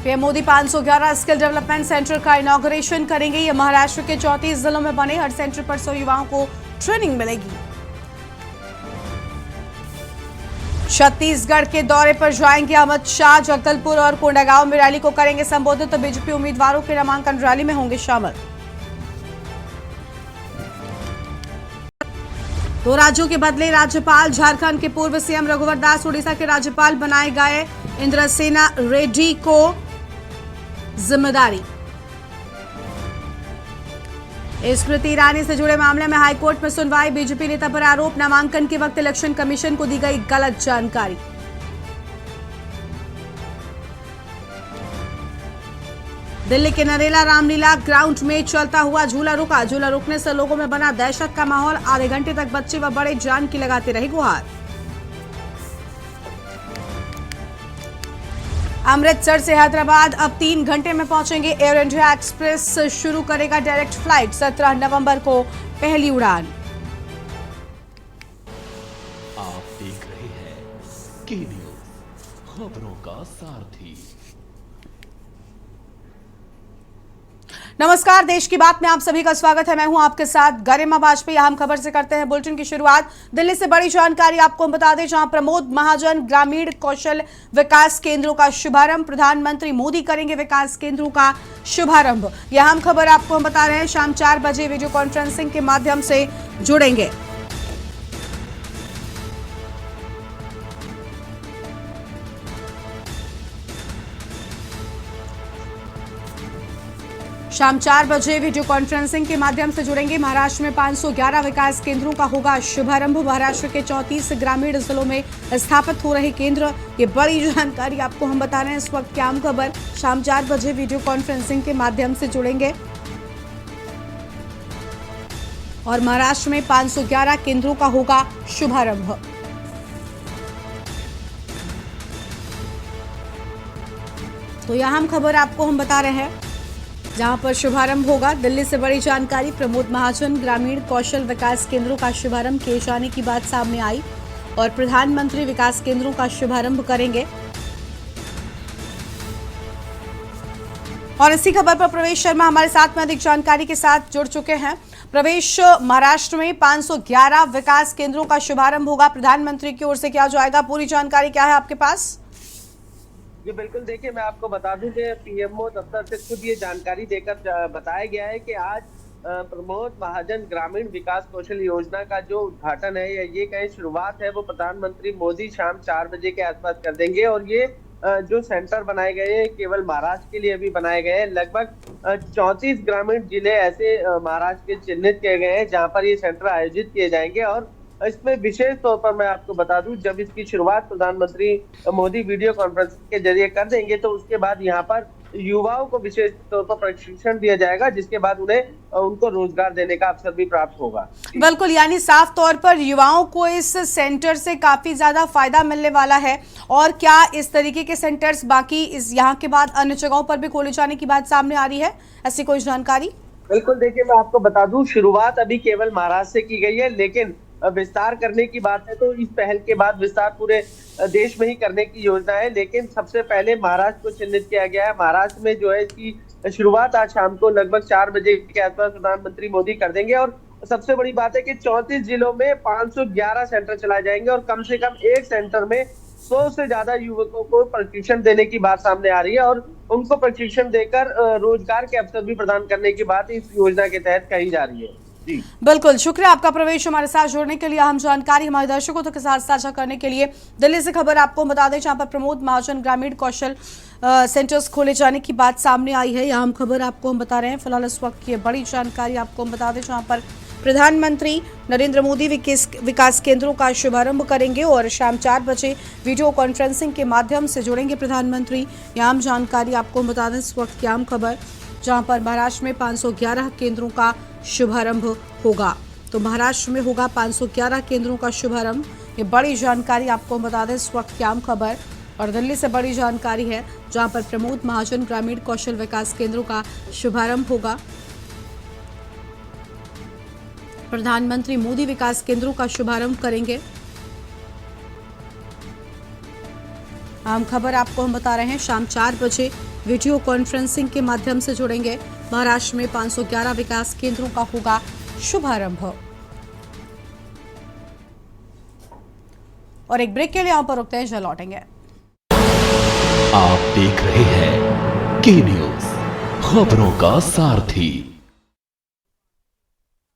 PM Modi 511 skill development centre का inauguration करेंगे। ये महाराष्ट्र के 34 जिलों में बने हर सेंटर पर 100 युवाओं को ट्रेनिंग मिलेगी। छत्तीसगढ़ के दौरे पर जाएंगे अमित शाह। जगदलपुर और कोंडागांव में रैली को करेंगे संबोधित। तो बीजेपी उम्मीदवारों के नामांकन रैली में होंगे शामिल। 2 राज्यों के बदले राज्यपाल। झारखंड के पूर्व सीएम रघुवर दास उड़ीसा के राज्यपाल बनाए गए। इंद्रसेना रेड्डी को जिम्मेदारी। स्मृति ईरानी से जुड़े मामले में हाईकोर्ट में सुनवाई। बीजेपी नेता पर आरोप, नामांकन के वक्त इलेक्शन कमीशन को दी गई गलत जानकारी। दिल्ली के नरेला रामलीला ग्राउंड में चलता हुआ झूला रुका। झूला रुकने से लोगों में बना दहशत का माहौल। आधे घंटे तक बच्चे व बड़े जान की लगाते रहे गुहार। अमृतसर से हैदराबाद अब 3 घंटे में पहुंचेंगे। एयर इंडिया एक्सप्रेस शुरू करेगा डायरेक्ट फ्लाइट। 17 नवंबर को पहली उड़ान। आप देख रहे हैं के न्यूज़, खबरों का सारथी। नमस्कार, देश की बात में आप सभी का स्वागत है। मैं हूं आपके साथ गरिमा वाजपेयी। अहम खबर से करते हैं बुलेटिन की शुरुआत। दिल्ली से बड़ी जानकारी आपको हम बता दें, जहां प्रमोद महाजन ग्रामीण कौशल विकास केंद्रों का शुभारंभ। प्रधानमंत्री मोदी करेंगे विकास केंद्रों का शुभारंभ। यह अहम खबर आपको हम बता रहे हैं। शाम 4 बजे वीडियो कॉन्फ्रेंसिंग के माध्यम से जुड़ेंगे। शाम 4 बजे वीडियो कॉन्फ्रेंसिंग के माध्यम से जुड़ेंगे। महाराष्ट्र में 511 विकास केंद्रों का होगा शुभारंभ। महाराष्ट्र के 34 ग्रामीण जिलों में स्थापित हो रहे केंद्र। ये बड़ी जानकारी आपको हम बता रहे हैं। इस वक्त की आम खबर, शाम 4 बजे वीडियो कॉन्फ्रेंसिंग के माध्यम से जुड़ेंगे और महाराष्ट्र में 511 केंद्रों का होगा शुभारंभ। तो यह अहम खबर आपको हम बता रहे हैं, जहां पर शुभारंभ होगा। दिल्ली से बड़ी जानकारी, प्रमोद महाजन ग्रामीण कौशल विकास केंद्रों का शुभारंभ किए जाने की बात सामने आई और प्रधानमंत्री विकास केंद्रों का शुभारंभ करेंगे। और इसी खबर पर प्रवेश शर्मा हमारे साथ में अधिक जानकारी के साथ जुड़ चुके हैं। प्रवेश, महाराष्ट्र में 511 विकास केंद्रों का शुभारंभ होगा। प्रधानमंत्री की ओर से क्या जाएगा, पूरी जानकारी क्या है आपके पास? जी बिल्कुल, देखिए मैं आपको बता दूं कि पीएमओ दफ्तर से खुद ये जानकारी देकर बताया गया है कि आज प्रमोद महाजन ग्रामीण विकास कौशल योजना का जो उद्घाटन है या ये कहीं शुरुआत है, वो प्रधानमंत्री मोदी शाम 4 बजे के आसपास कर देंगे। और ये जो सेंटर बनाए गए हैं केवल महाराष्ट्र के लिए अभी बनाए गए हैं। लगभग 34 ग्रामीण जिले ऐसे महाराष्ट्र के चिन्हित किए गए हैं जहाँ पर ये सेंटर आयोजित किए जाएंगे। और इसमें विशेष तौर पर मैं आपको बता दूं, जब इसकी शुरुआत प्रधानमंत्री मोदी वीडियो कॉन्फ्रेंसिंग के जरिए कर देंगे तो उसके बाद यहाँ पर युवाओं को विशेष तौर पर प्रशिक्षण दिया जाएगा, जिसके बाद उनको रोजगार देने का अवसर भी प्राप्त होगा। बिल्कुल, यानी साफ तौर पर युवाओं को इस सेंटर से काफी ज्यादा फायदा मिलने वाला है। और क्या इस तरीके के सेंटर्स बाकी इस यहाँ के बाद अन्य जगहों पर भी खोले जाने की बात सामने आ रही है, ऐसी कोई जानकारी? बिल्कुल, देखिए मैं आपको बता दूं, शुरुआत अभी केवल महाराष्ट्र से की गई है, लेकिन विस्तार करने की बात है तो इस पहल के बाद विस्तार पूरे देश में ही करने की योजना है। लेकिन सबसे पहले महाराष्ट्र को चिन्हित किया गया है। महाराष्ट्र में जो है इसकी शुरुआत आज शाम को लगभग 4 बजे के आसपास प्रधानमंत्री मोदी कर देंगे। और सबसे बड़ी बात है कि 34 जिलों में 511 सेंटर चलाए जाएंगे और कम से कम एक सेंटर में 100 से ज्यादा युवकों को प्रशिक्षण देने की बात सामने आ रही है। और उनको प्रशिक्षण देकर रोजगार के अवसर भी प्रदान करने की बात इस योजना के तहत कही जा रही है। बिल्कुल, शुक्रिया आपका प्रवेश हमारे साथ जुड़ने के लिए। अहम जानकारी हमारे दर्शकों के साथ साझा करने के लिए। दिल्ली से खबर आपको बता दें, जहां पर प्रमोद महाजन ग्रामीण कौशल सेंटर्स खोले जाने की बात सामने आई है। यह अहम खबर आपको हम बता रहे हैं। फिलहाल इस वक्त की बड़ी जानकारी आपको हम बता दें, जहां पर प्रधानमंत्री नरेंद्र मोदी विकास केंद्रों का शुभारंभ करेंगे और शाम 4 बजे वीडियो कॉन्फ्रेंसिंग के माध्यम से जुड़ेंगे प्रधानमंत्री। यह आम जानकारी आपको हम बता दें। इस वक्त की आम खबर, जहां पर महाराष्ट्र में 511 केंद्रों का शुभारंभ होगा। तो महाराष्ट्र में होगा 511 केंद्रों का शुभारंभ। ये बड़ी जानकारी आपको बता दें, इस वक्त की आम खबर। और दिल्ली से बड़ी जानकारी है, जहां पर प्रमोद महाजन ग्रामीण कौशल विकास केंद्रों का शुभारंभ होगा। प्रधानमंत्री मोदी विकास केंद्रों का शुभारंभ करेंगे। आम खबर आपको हम बता रहे हैं, शाम 4 बजे वीडियो कॉन्फ्रेंसिंग के माध्यम से जुड़ेंगे। महाराष्ट्र में 511 विकास केंद्रों का होगा शुभारंभ। और एक ब्रेक के लिए यहां पर रुकते हैं, जल्द लौटेंगे। आप देख रहे हैं के न्यूज, खबरों का सारथी।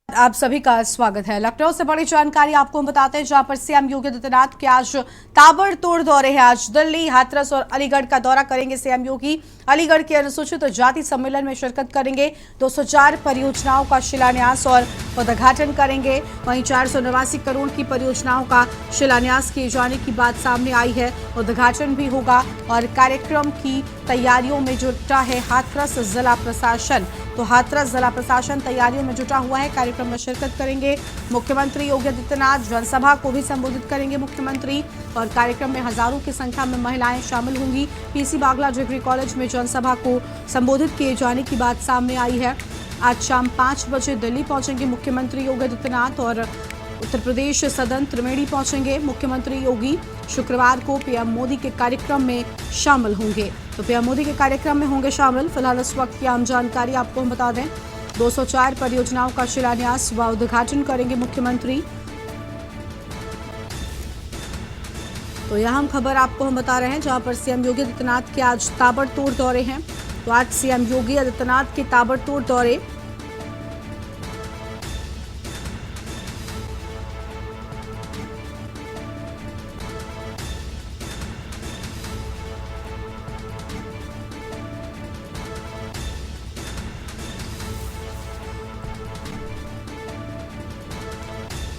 आप सभी का स्वागत है। लखनऊ से बड़ी जानकारी आपको हम बताते हैं, जहां पर सीएम योगी आदित्यनाथ के आज ताबड़तोड़ दौरे हैं। आज दिल्ली, हाथरस और अलीगढ़ का दौरा करेंगे सीएम योगी। अलीगढ़ के अनुसूचित जाति सम्मेलन में शिरकत करेंगे। 204 परियोजनाओं का शिलान्यास और उद्घाटन करेंगे। वहीं 489 करोड़ की परियोजनाओं का शिलान्यास किए जाने की बात सामने आई है। उद्घाटन भी होगा और कार्यक्रम की तैयारियों में जुटा है हाथरस जिला प्रशासन। तो हाथरस जिला प्रशासन तैयारियों में जुटा हुआ है। कार्यक्रम में शिरकत करेंगे मुख्यमंत्री योगी आदित्यनाथ। जनसभा को भी संबोधित करेंगे मुख्यमंत्री और कार्यक्रम में हजारों की संख्या में महिलाएं शामिल होंगी। पीसी बागला डिग्री कॉलेज में जनसभा को संबोधित किए जाने की बात सामने आई है। आज शाम 5 बजे दिल्ली पहुंचेंगे मुख्यमंत्री योगी आदित्यनाथ और उत्तर प्रदेश सदन त्रिवेणी पहुंचेंगे मुख्यमंत्री योगी। शुक्रवार को पीएम मोदी के कार्यक्रम में शामिल होंगे। तो पीएम मोदी के कार्यक्रम में होंगे शामिल। फिलहाल इस वक्त की आम जानकारी आपको हम बता दें, 204 परियोजनाओं का शिलान्यास व उद्घाटन करेंगे मुख्यमंत्री। तो यह हम खबर आपको हम बता रहे हैं, जहां पर सीएम योगी आदित्यनाथ के आज ताबड़तोड़ दौरे हैं। तो आज सीएम योगी आदित्यनाथ के ताबड़तोड़ दौरे।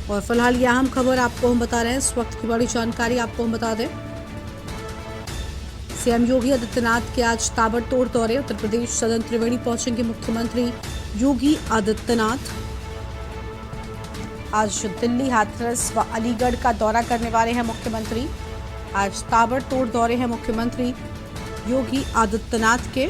और फिलहाल यह अहम खबर आपको हम बता रहे हैं, इस वक्त की बड़ी जानकारी आपको हम बता दें, सीएम योगी आदित्यनाथ के आज ताबड़तोड़ दौरे। उत्तर प्रदेश सदन त्रिवेणी पहुंचेंगे मुख्यमंत्री योगी आदित्यनाथ। आज दिल्ली, हाथरस व अलीगढ़ का दौरा करने वाले हैं मुख्यमंत्री। आज ताबड़तोड़ दौरे हैं मुख्यमंत्री योगी आदित्यनाथ के।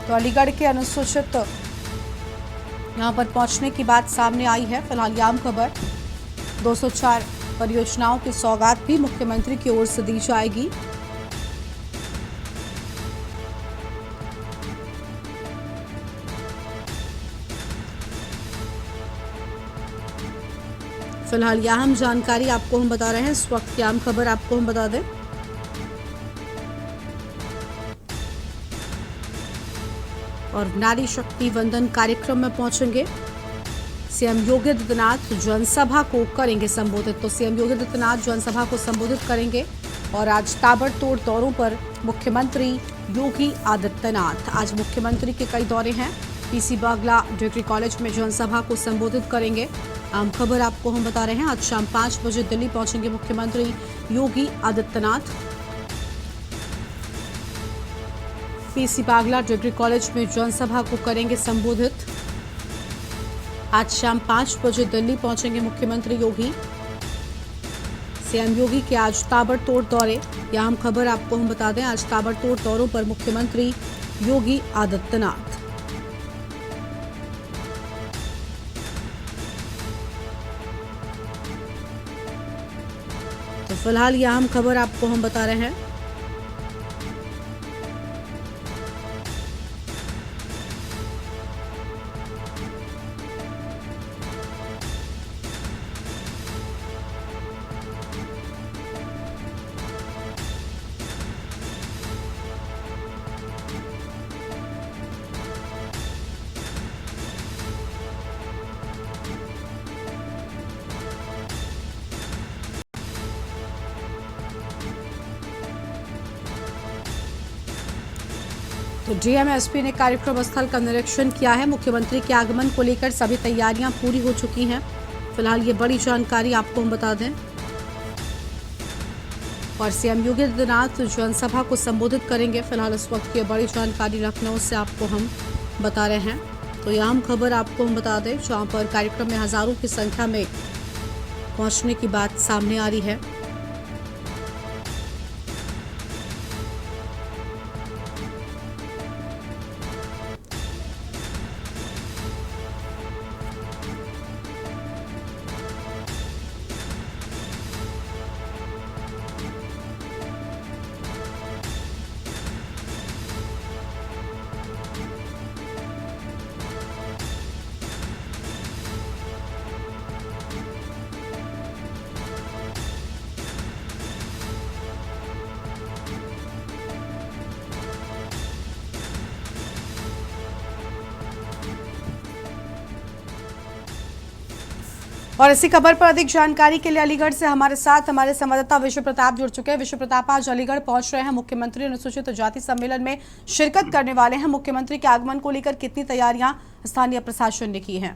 तो अलीगढ़ के अनुसूचित यहां पर पहुंचने की बात सामने आई है। फिलहाल आम खबर, 204 परियोजनाओं की सौगात भी मुख्यमंत्री की ओर से दी जाएगी। फिलहाल यह अहम जानकारी आपको हम बता रहे हैं, इस वक्त की आम खबर आपको हम बता दें। और नारी शक्ति वंदन कार्यक्रम में पहुंचेंगे सीएम योगी आदित्यनाथ। जनसभा को करेंगे संबोधित। तो सीएम योगी आदित्यनाथ जनसभा को संबोधित करेंगे और आज ताबड़तोड़ दौरों पर मुख्यमंत्री योगी आदित्यनाथ। आज मुख्यमंत्री के कई दौरे हैं। पीसी बागला डिग्री कॉलेज में जनसभा को संबोधित करेंगे। आम खबर आपको हम बता रहे हैं, आज शाम 5 बजे दिल्ली पहुंचेंगे मुख्यमंत्री योगी आदित्यनाथ। पीसी बागला डिग्री कॉलेज में जनसभा को करेंगे संबोधित। आज शाम 5 बजे दिल्ली पहुंचेंगे मुख्यमंत्री योगी। सीएम योगी के आज ताबड़तोड़ दौरे। यह हम खबर आपको हम बता दें, आज ताबड़तोड़ दौरों पर मुख्यमंत्री योगी आदित्यनाथ। तो फिलहाल यह हम खबर आपको हम बता रहे हैं। तो डीएम एसपी ने कार्यक्रम स्थल का निरीक्षण किया है। मुख्यमंत्री के आगमन को लेकर सभी तैयारियां पूरी हो चुकी हैं। फिलहाल ये बड़ी जानकारी आपको हम बता दें। और सीएम योगी आदित्यनाथ जनसभा को संबोधित करेंगे। फिलहाल इस वक्त की बड़ी जानकारी लखनऊ से आपको हम बता रहे हैं। तो यह हम खबर आपको हम बता दें, जहां पर कार्यक्रम में हजारों की संख्या में पहुंचने की बात सामने आ रही है। और इसी खबर पर अधिक जानकारी के लिए अलीगढ़ से हमारे साथ हमारे संवाददाता विश्व प्रताप जुड़ चुके हैं। विश्व प्रताप, आज अलीगढ़ पहुंच रहे हैं, मुख्यमंत्री अनुसूचित जाति सम्मेलन में शिरकत करने वाले हैं। मुख्यमंत्री के आगमन को लेकर कितनी तैयारियां स्थानीय प्रशासन ने की हैं?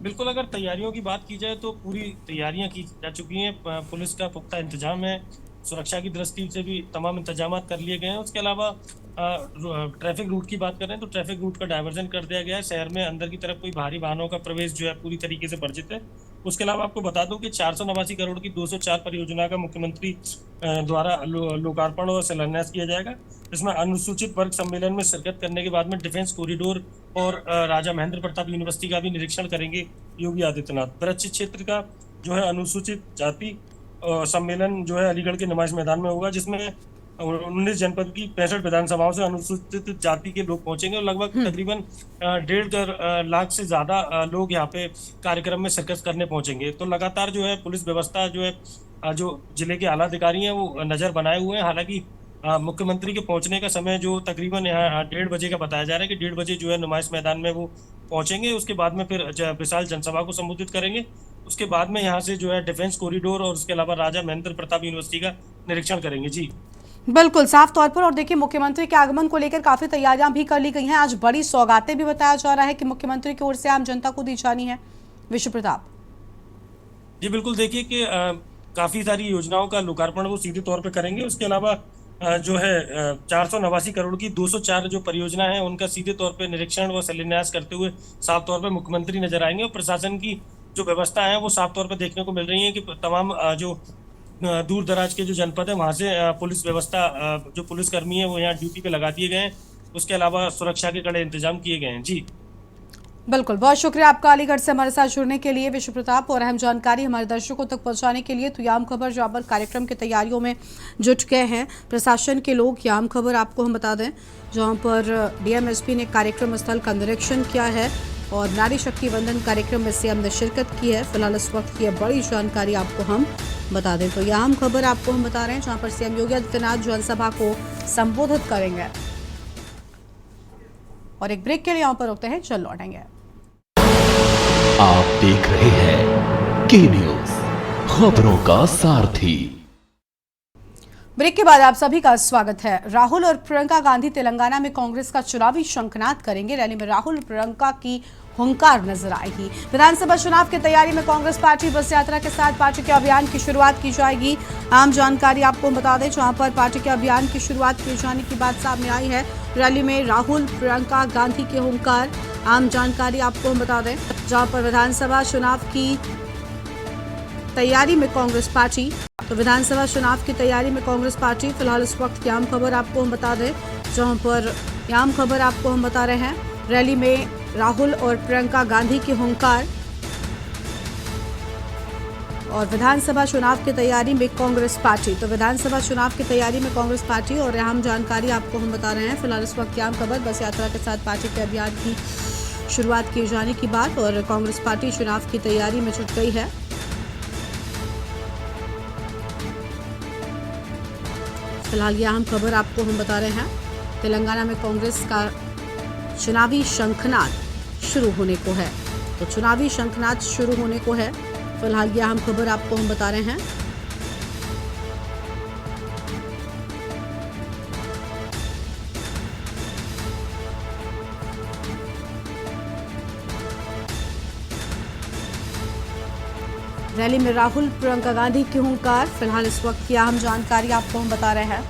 बिल्कुल, अगर तैयारियों की बात की जाए तो पूरी तैयारियां की जा चुकी हैं। पुलिस का पुख्ता इंतजाम है, सुरक्षा की दृष्टि से भी तमाम इंतजाम कर लिए गए हैं। उसके अलावा ट्रैफिक रूट की बात करें तो ट्रैफिक रूट का डायवर्जन कर दिया गया है। शहर में अंदर की तरफ कोई भारी वाहनों का प्रवेश जो है पूरी तरीके से वर्जित है। उसके अलावा आपको बता दूं कि 489 करोड़ की 204 परियोजना का मुख्यमंत्री द्वारा लोकार्पण और शिलान्यास किया जाएगा। इसमें अनुसूचित वर्ग सम्मेलन में शिरकत करने के बाद में डिफेंस कॉरिडोर और राजा महेंद्र प्रताप यूनिवर्सिटी का भी निरीक्षण करेंगे योगी आदित्यनाथ। वृक्ष क्षेत्र का जो है अनुसूचित जाति सम्मेलन जो है अलीगढ़ के नुमाइश मैदान में होगा, जिसमें 19 जनपद की 65 विधानसभाओं से अनुसूचित जाति के लोग पहुंचेंगे और लगभग तकरीबन 1.5 लाख से ज्यादा लोग यहाँ पे कार्यक्रम में शिरकत करने पहुंचेंगे। तो लगातार जो है पुलिस व्यवस्था जो है जो जिले के आला अधिकारी हैं वो नजर बनाए हुए हैं। हालांकि मुख्यमंत्री के पहुंचने का समय जो तकरीबन यहाँ 1:30 बजे का बताया जा रहा है कि 1:30 बजे जो है नुमाइश मैदान में वो पहुंचेंगे। उसके बाद में फिर विशाल जनसभा को संबोधित करेंगे। उसके बाद में यहाँ से जो है डिफेंस कॉरिडोर और उसके अलावा राजा महेंद्र प्रताप यूनिवर्सिटी का निरीक्षण करेंगे। जी बिल्कुल, साफ तौर पर। और देखिए, मुख्यमंत्री के आगमन को लेकर काफी तैयारियां भी कर ली गई हैं। आज बड़ी सौगातें भी बताया जा रहा है कि मुख्यमंत्री की ओर से आम जनता को दी जानी है। विश्व प्रताप जी बिल्कुल, देखिए कि काफी सारी योजनाओं का लोकार्पण वो सीधे तौर पे करेंगे। उसके अलावा जो है 489 करोड़ की 204 जो परियोजना है उनका सीधे तौर पे निरीक्षण व शिलान्यास करते हुए साफ तौर पे मुख्यमंत्री नजर आएंगे। और प्रशासन की जो व्यवस्था है वो साफ तौर पे देखने को मिल रही है कि तमाम जो दूर दराज के जो जनपद है वहां से पुलिस व्यवस्था जो पुलिसकर्मी है वो यहाँ ड्यूटी पे लगा दिए गए हैं। उसके अलावा सुरक्षा के कड़े इंतजाम किए गए हैं। जी बिल्कुल, बहुत शुक्रिया आपका अलीगढ़ से हमारे साथ जुड़ने के लिए विश्व प्रताप, और अहम जानकारी हमारे दर्शकों तक पहुंचाने के लिए। तो याम खबर जहां पर कार्यक्रम की तैयारियों में जुट गए हैं प्रशासन के लोग। याम खबर आपको हम बता दें जहां पर डीएमएसपी ने कार्यक्रम स्थल का निरीक्षण किया है और नारी शक्ति वंदन कार्यक्रम में सीएम ने शिरकत की है। फिलहाल इस वक्त की बड़ी जानकारी आपको हम बता दें। तो याम खबर आपको हम बता रहे हैं जहां पर सीएम योगी आदित्यनाथ जनसभा को संबोधित करेंगे। और एक ब्रेक के लिए यहाँ पर रुकते हैं, चल लौटेंगे। आप देख रहे हैं के न्यूज, खबरों का सारथी। ब्रेक के बाद आप सभी का स्वागत है। राहुल और प्रियंका गांधी तेलंगाना में कांग्रेस का चुनावी शंखनाद करेंगे। रैली में राहुल प्रियंका की हुंकार नजर आएगी। विधानसभा चुनाव की तैयारी में कांग्रेस पार्टी बस यात्रा के साथ पार्टी के अभियान की शुरुआत की जाएगी। आम जानकारी आपको बता दें जहां पर पार्टी के अभियान की शुरुआत किए जाने की बात सामने आई है। रैली में राहुल प्रियंका गांधी के हुंकार। आम जानकारी आपको हम बता दें जहां पर विधानसभा चुनाव की तैयारी में कांग्रेस पार्टी विधानसभा चुनाव की तैयारी में कांग्रेस पार्टी फिलहाल इस वक्त याम खबर आपको हम बता दें जहां पर याम खबर आपको हम बता रहे हैं। रैली में राहुल और प्रियंका गांधी के हुंकार और विधानसभा चुनाव की तैयारी में कांग्रेस पार्टी। तो विधानसभा चुनाव की तैयारी में कांग्रेस पार्टी और अहम जानकारी आपको हम बता रहे हैं। फिलहाल इस वक्त याम खबर बस यात्रा के साथ पार्टी के अभियान की शुरुआत किए जाने की बात और कांग्रेस पार्टी चुनाव की तैयारी में जुट गई है। फिलहाल यह अहम खबर आपको हम बता रहे हैं। तेलंगाना में कांग्रेस का चुनावी शंखनाद शुरू होने को है। तो चुनावी शंखनाद शुरू होने को है। फिलहाल यह अहम खबर आपको हम बता रहे हैं। रैली में राहुल प्रियंका गांधी की हुंकार। फिलहाल इस वक्त की अहम जानकारी आपको हम बता रहे हैं।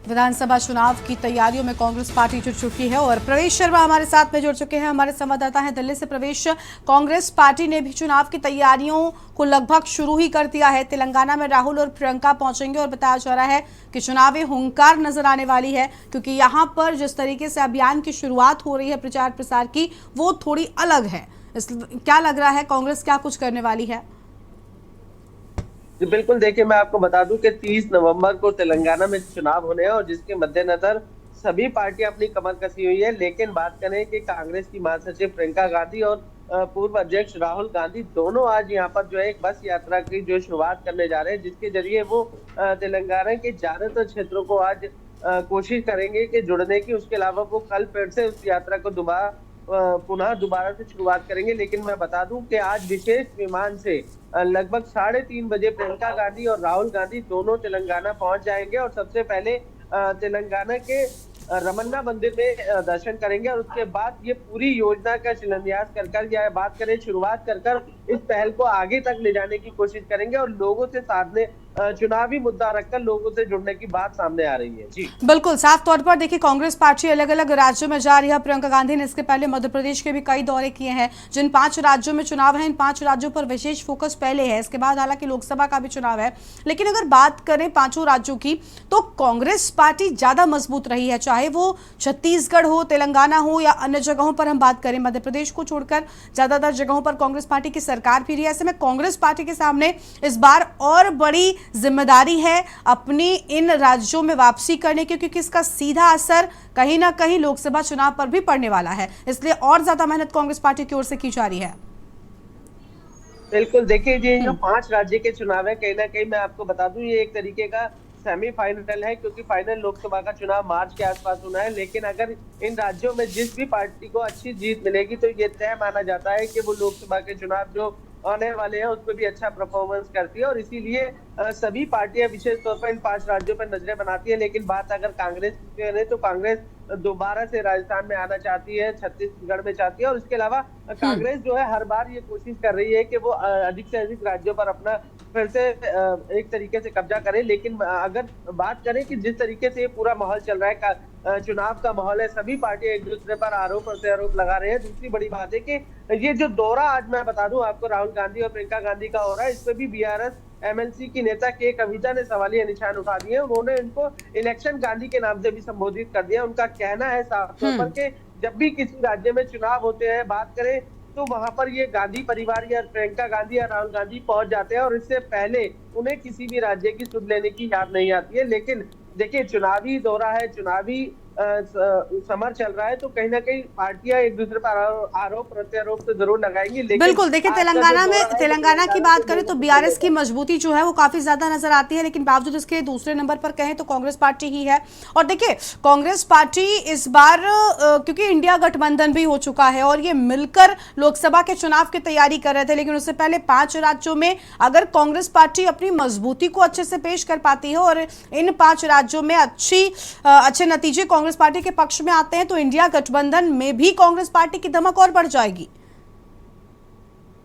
विधानसभा चुनाव की तैयारियों में कांग्रेस पार्टी जुट चुकी है और प्रवेश शर्मा हमारे साथ में जुड़ चुके हैं, हमारे संवाददाता हैं दिल्ली से। प्रवेश, कांग्रेस पार्टी ने भी चुनाव की तैयारियों को लगभग शुरू ही कर दिया है। तेलंगाना में राहुल और प्रियंका पहुंचेंगे और बताया जा रहा है कि चुनावी हुंकार नजर आने वाली है, क्योंकि यहाँ पर जिस तरीके से अभियान की शुरुआत हो रही है प्रचार प्रसार की वो थोड़ी अलग है। क्या लग रहा है कांग्रेस क्या कुछ करने वाली है? जी बिल्कुल, देखिए मैं आपको बता दूं कि 30 नवंबर को तेलंगाना में चुनाव होने हैं और जिसके मद्देनजर सभी पार्टियां अपनी कमर कसी हुई है। लेकिन बात करें कि कांग्रेस की महासचिव प्रियंका गांधी और पूर्व अध्यक्ष राहुल गांधी दोनों आज यहाँ पर जो है एक बस यात्रा की जो शुरुआत करने जा रहे हैं, जिसके जरिए वो तेलंगाना के ज्यादातर क्षेत्रों को आज कोशिश करेंगे कि जुड़ने की। उसके अलावा वो कल फिर से उस यात्रा को दोबारा पुनः दोबारा से शुरुआत करेंगे। लेकिन मैं बता दूं कि आज विशेष विमान से लगभग 3:30 बजे प्रियंका गांधी और राहुल गांधी दोनों तेलंगाना पहुंच जाएंगे और सबसे पहले तेलंगाना के रमन्ना मंदिर में दर्शन करेंगे और उसके बाद ये पूरी योजना का शिलान्यास कर या बात करें शुरुआत कर इस पहल को आगे तक ले जाने की कोशिश करेंगे और लोगों से साधने चुनावी मुद्दा रखकर लोगों से जुड़ने की बात सामने आ रही है। जी बिल्कुल, साफ तौर पर देखिए कांग्रेस पार्टी अलग अलग राज्यों में जा रही है। प्रियंका गांधी ने इसके पहले मध्य प्रदेश के भी कई दौरे किए हैं। जिन 5 राज्यों में चुनाव है, इन 5 राज्यों पर विशेष फोकस पहले है। इसके बाद हालांकि लोकसभा का भी चुनाव है, लेकिन अगर बात करें 5 राज्यों की तो कांग्रेस पार्टी ज्यादा मजबूत रही है, चाहे वो छत्तीसगढ़ हो, तेलंगाना हो या अन्य जगहों पर हम बात करें। मध्य प्रदेश को छोड़कर ज्यादातर जगहों पर कांग्रेस पार्टी की सरकार भी रही है। ऐसे में कांग्रेस पार्टी के सामने इस बार और बड़ी जिम्मेदारी है अपनी इन राज्यों में वापसी करने की, क्योंकि इसका सीधा असर कहीं ना कहीं लोकसभा चुनाव पर भी पड़ने वाला है। इसलिए और ज्यादा मेहनत कांग्रेस पार्टी की ओर से की जा रही है। बिल्कुल, देखिए ये जो 5 राज्य के चुनाव है, कहीं ना कहीं मैं आपको बता दूं ये एक तरीके का सेमीफाइनल है, क्योंकि फाइनल लोकसभा का चुनाव मार्च के आसपास होना है। लेकिन अगर इन राज्यों में जिस भी पार्टी को अच्छी जीत मिलेगी तो ये तय माना जाता है कि वो लोकसभा के चुनाव जो आने वाले हैं उसमें भी अच्छा परफॉर्मेंस करती है और इसीलिए सभी पार्टियां विशेष तौर पर इन 5 राज्यों पर नजरें बनाती है। लेकिन बात अगर कांग्रेस की करें तो कांग्रेस दोबारा से राजस्थान में आना चाहती है, छत्तीसगढ़ में चाहती है और इसके अलावा कांग्रेस जो है हर बार ये कोशिश कर रही है कि वो अधिक से अधिक राज्यों पर अपना फिर से एक तरीके से कब्जा करे। लेकिन अगर बात करें कि जिस तरीके से ये पूरा माहौल चल रहा है, चुनाव का माहौल है, सभी पार्टियां एक दूसरे पर आरोप प्रत्यारोप लगा रहे हैं। दूसरी बड़ी बात है कि ये जो दौरा आज मैं बता दूं आपको राहुल गांधी और प्रियंका गांधी का हो रहा है, इस पर भी बीआरएस एमएलसी की नेता के कविता ने सवालिया निशान उठा दिए। उन्होंने इनको इलेक्शन गांधी के नाम से भी संबोधित कर दिया। उनका कहना है साफ तौर पर कि जब भी किसी राज्य में चुनाव होते हैं, बात करें तो वहां पर ये गांधी परिवार या प्रियंका गांधी या राहुल गांधी पहुंच जाते हैं और इससे पहले उन्हें किसी भी राज्य की सुध लेने की याद नहीं आती है। लेकिन देखिए चुनावी दौरा है, चुनावी समर चल रहा है, तो कहीं ना कहीं पार्टियां एक दूसरे पर आरोप प्रत्यारोप तो जरूर लगाएंगी। लेकिन बिल्कुल, देखिए तेलंगाना की बात करें तो बीआरएस की मजबूती जो है वो काफी ज्यादा नजर आती है, लेकिन बावजूद इसके दूसरे नंबर पर कहें तो कांग्रेस पार्टी ही है। और देखिए कांग्रेस पार्टी इस बार क्योंकि इंडिया गठबंधन भी हो चुका है और ये मिलकर लोकसभा के चुनाव की तैयारी कर रहे थे, लेकिन उससे पहले 5 राज्यों में अगर कांग्रेस पार्टी अपनी मजबूती को अच्छे से पेश कर पाती है और इन 5 राज्यों में अच्छे नतीजे कांग्रेस पार्टी के पक्ष में आते हैं तो इंडिया गठबंधन में भी कांग्रेस पार्टी की धमक और बढ़ जाएगी।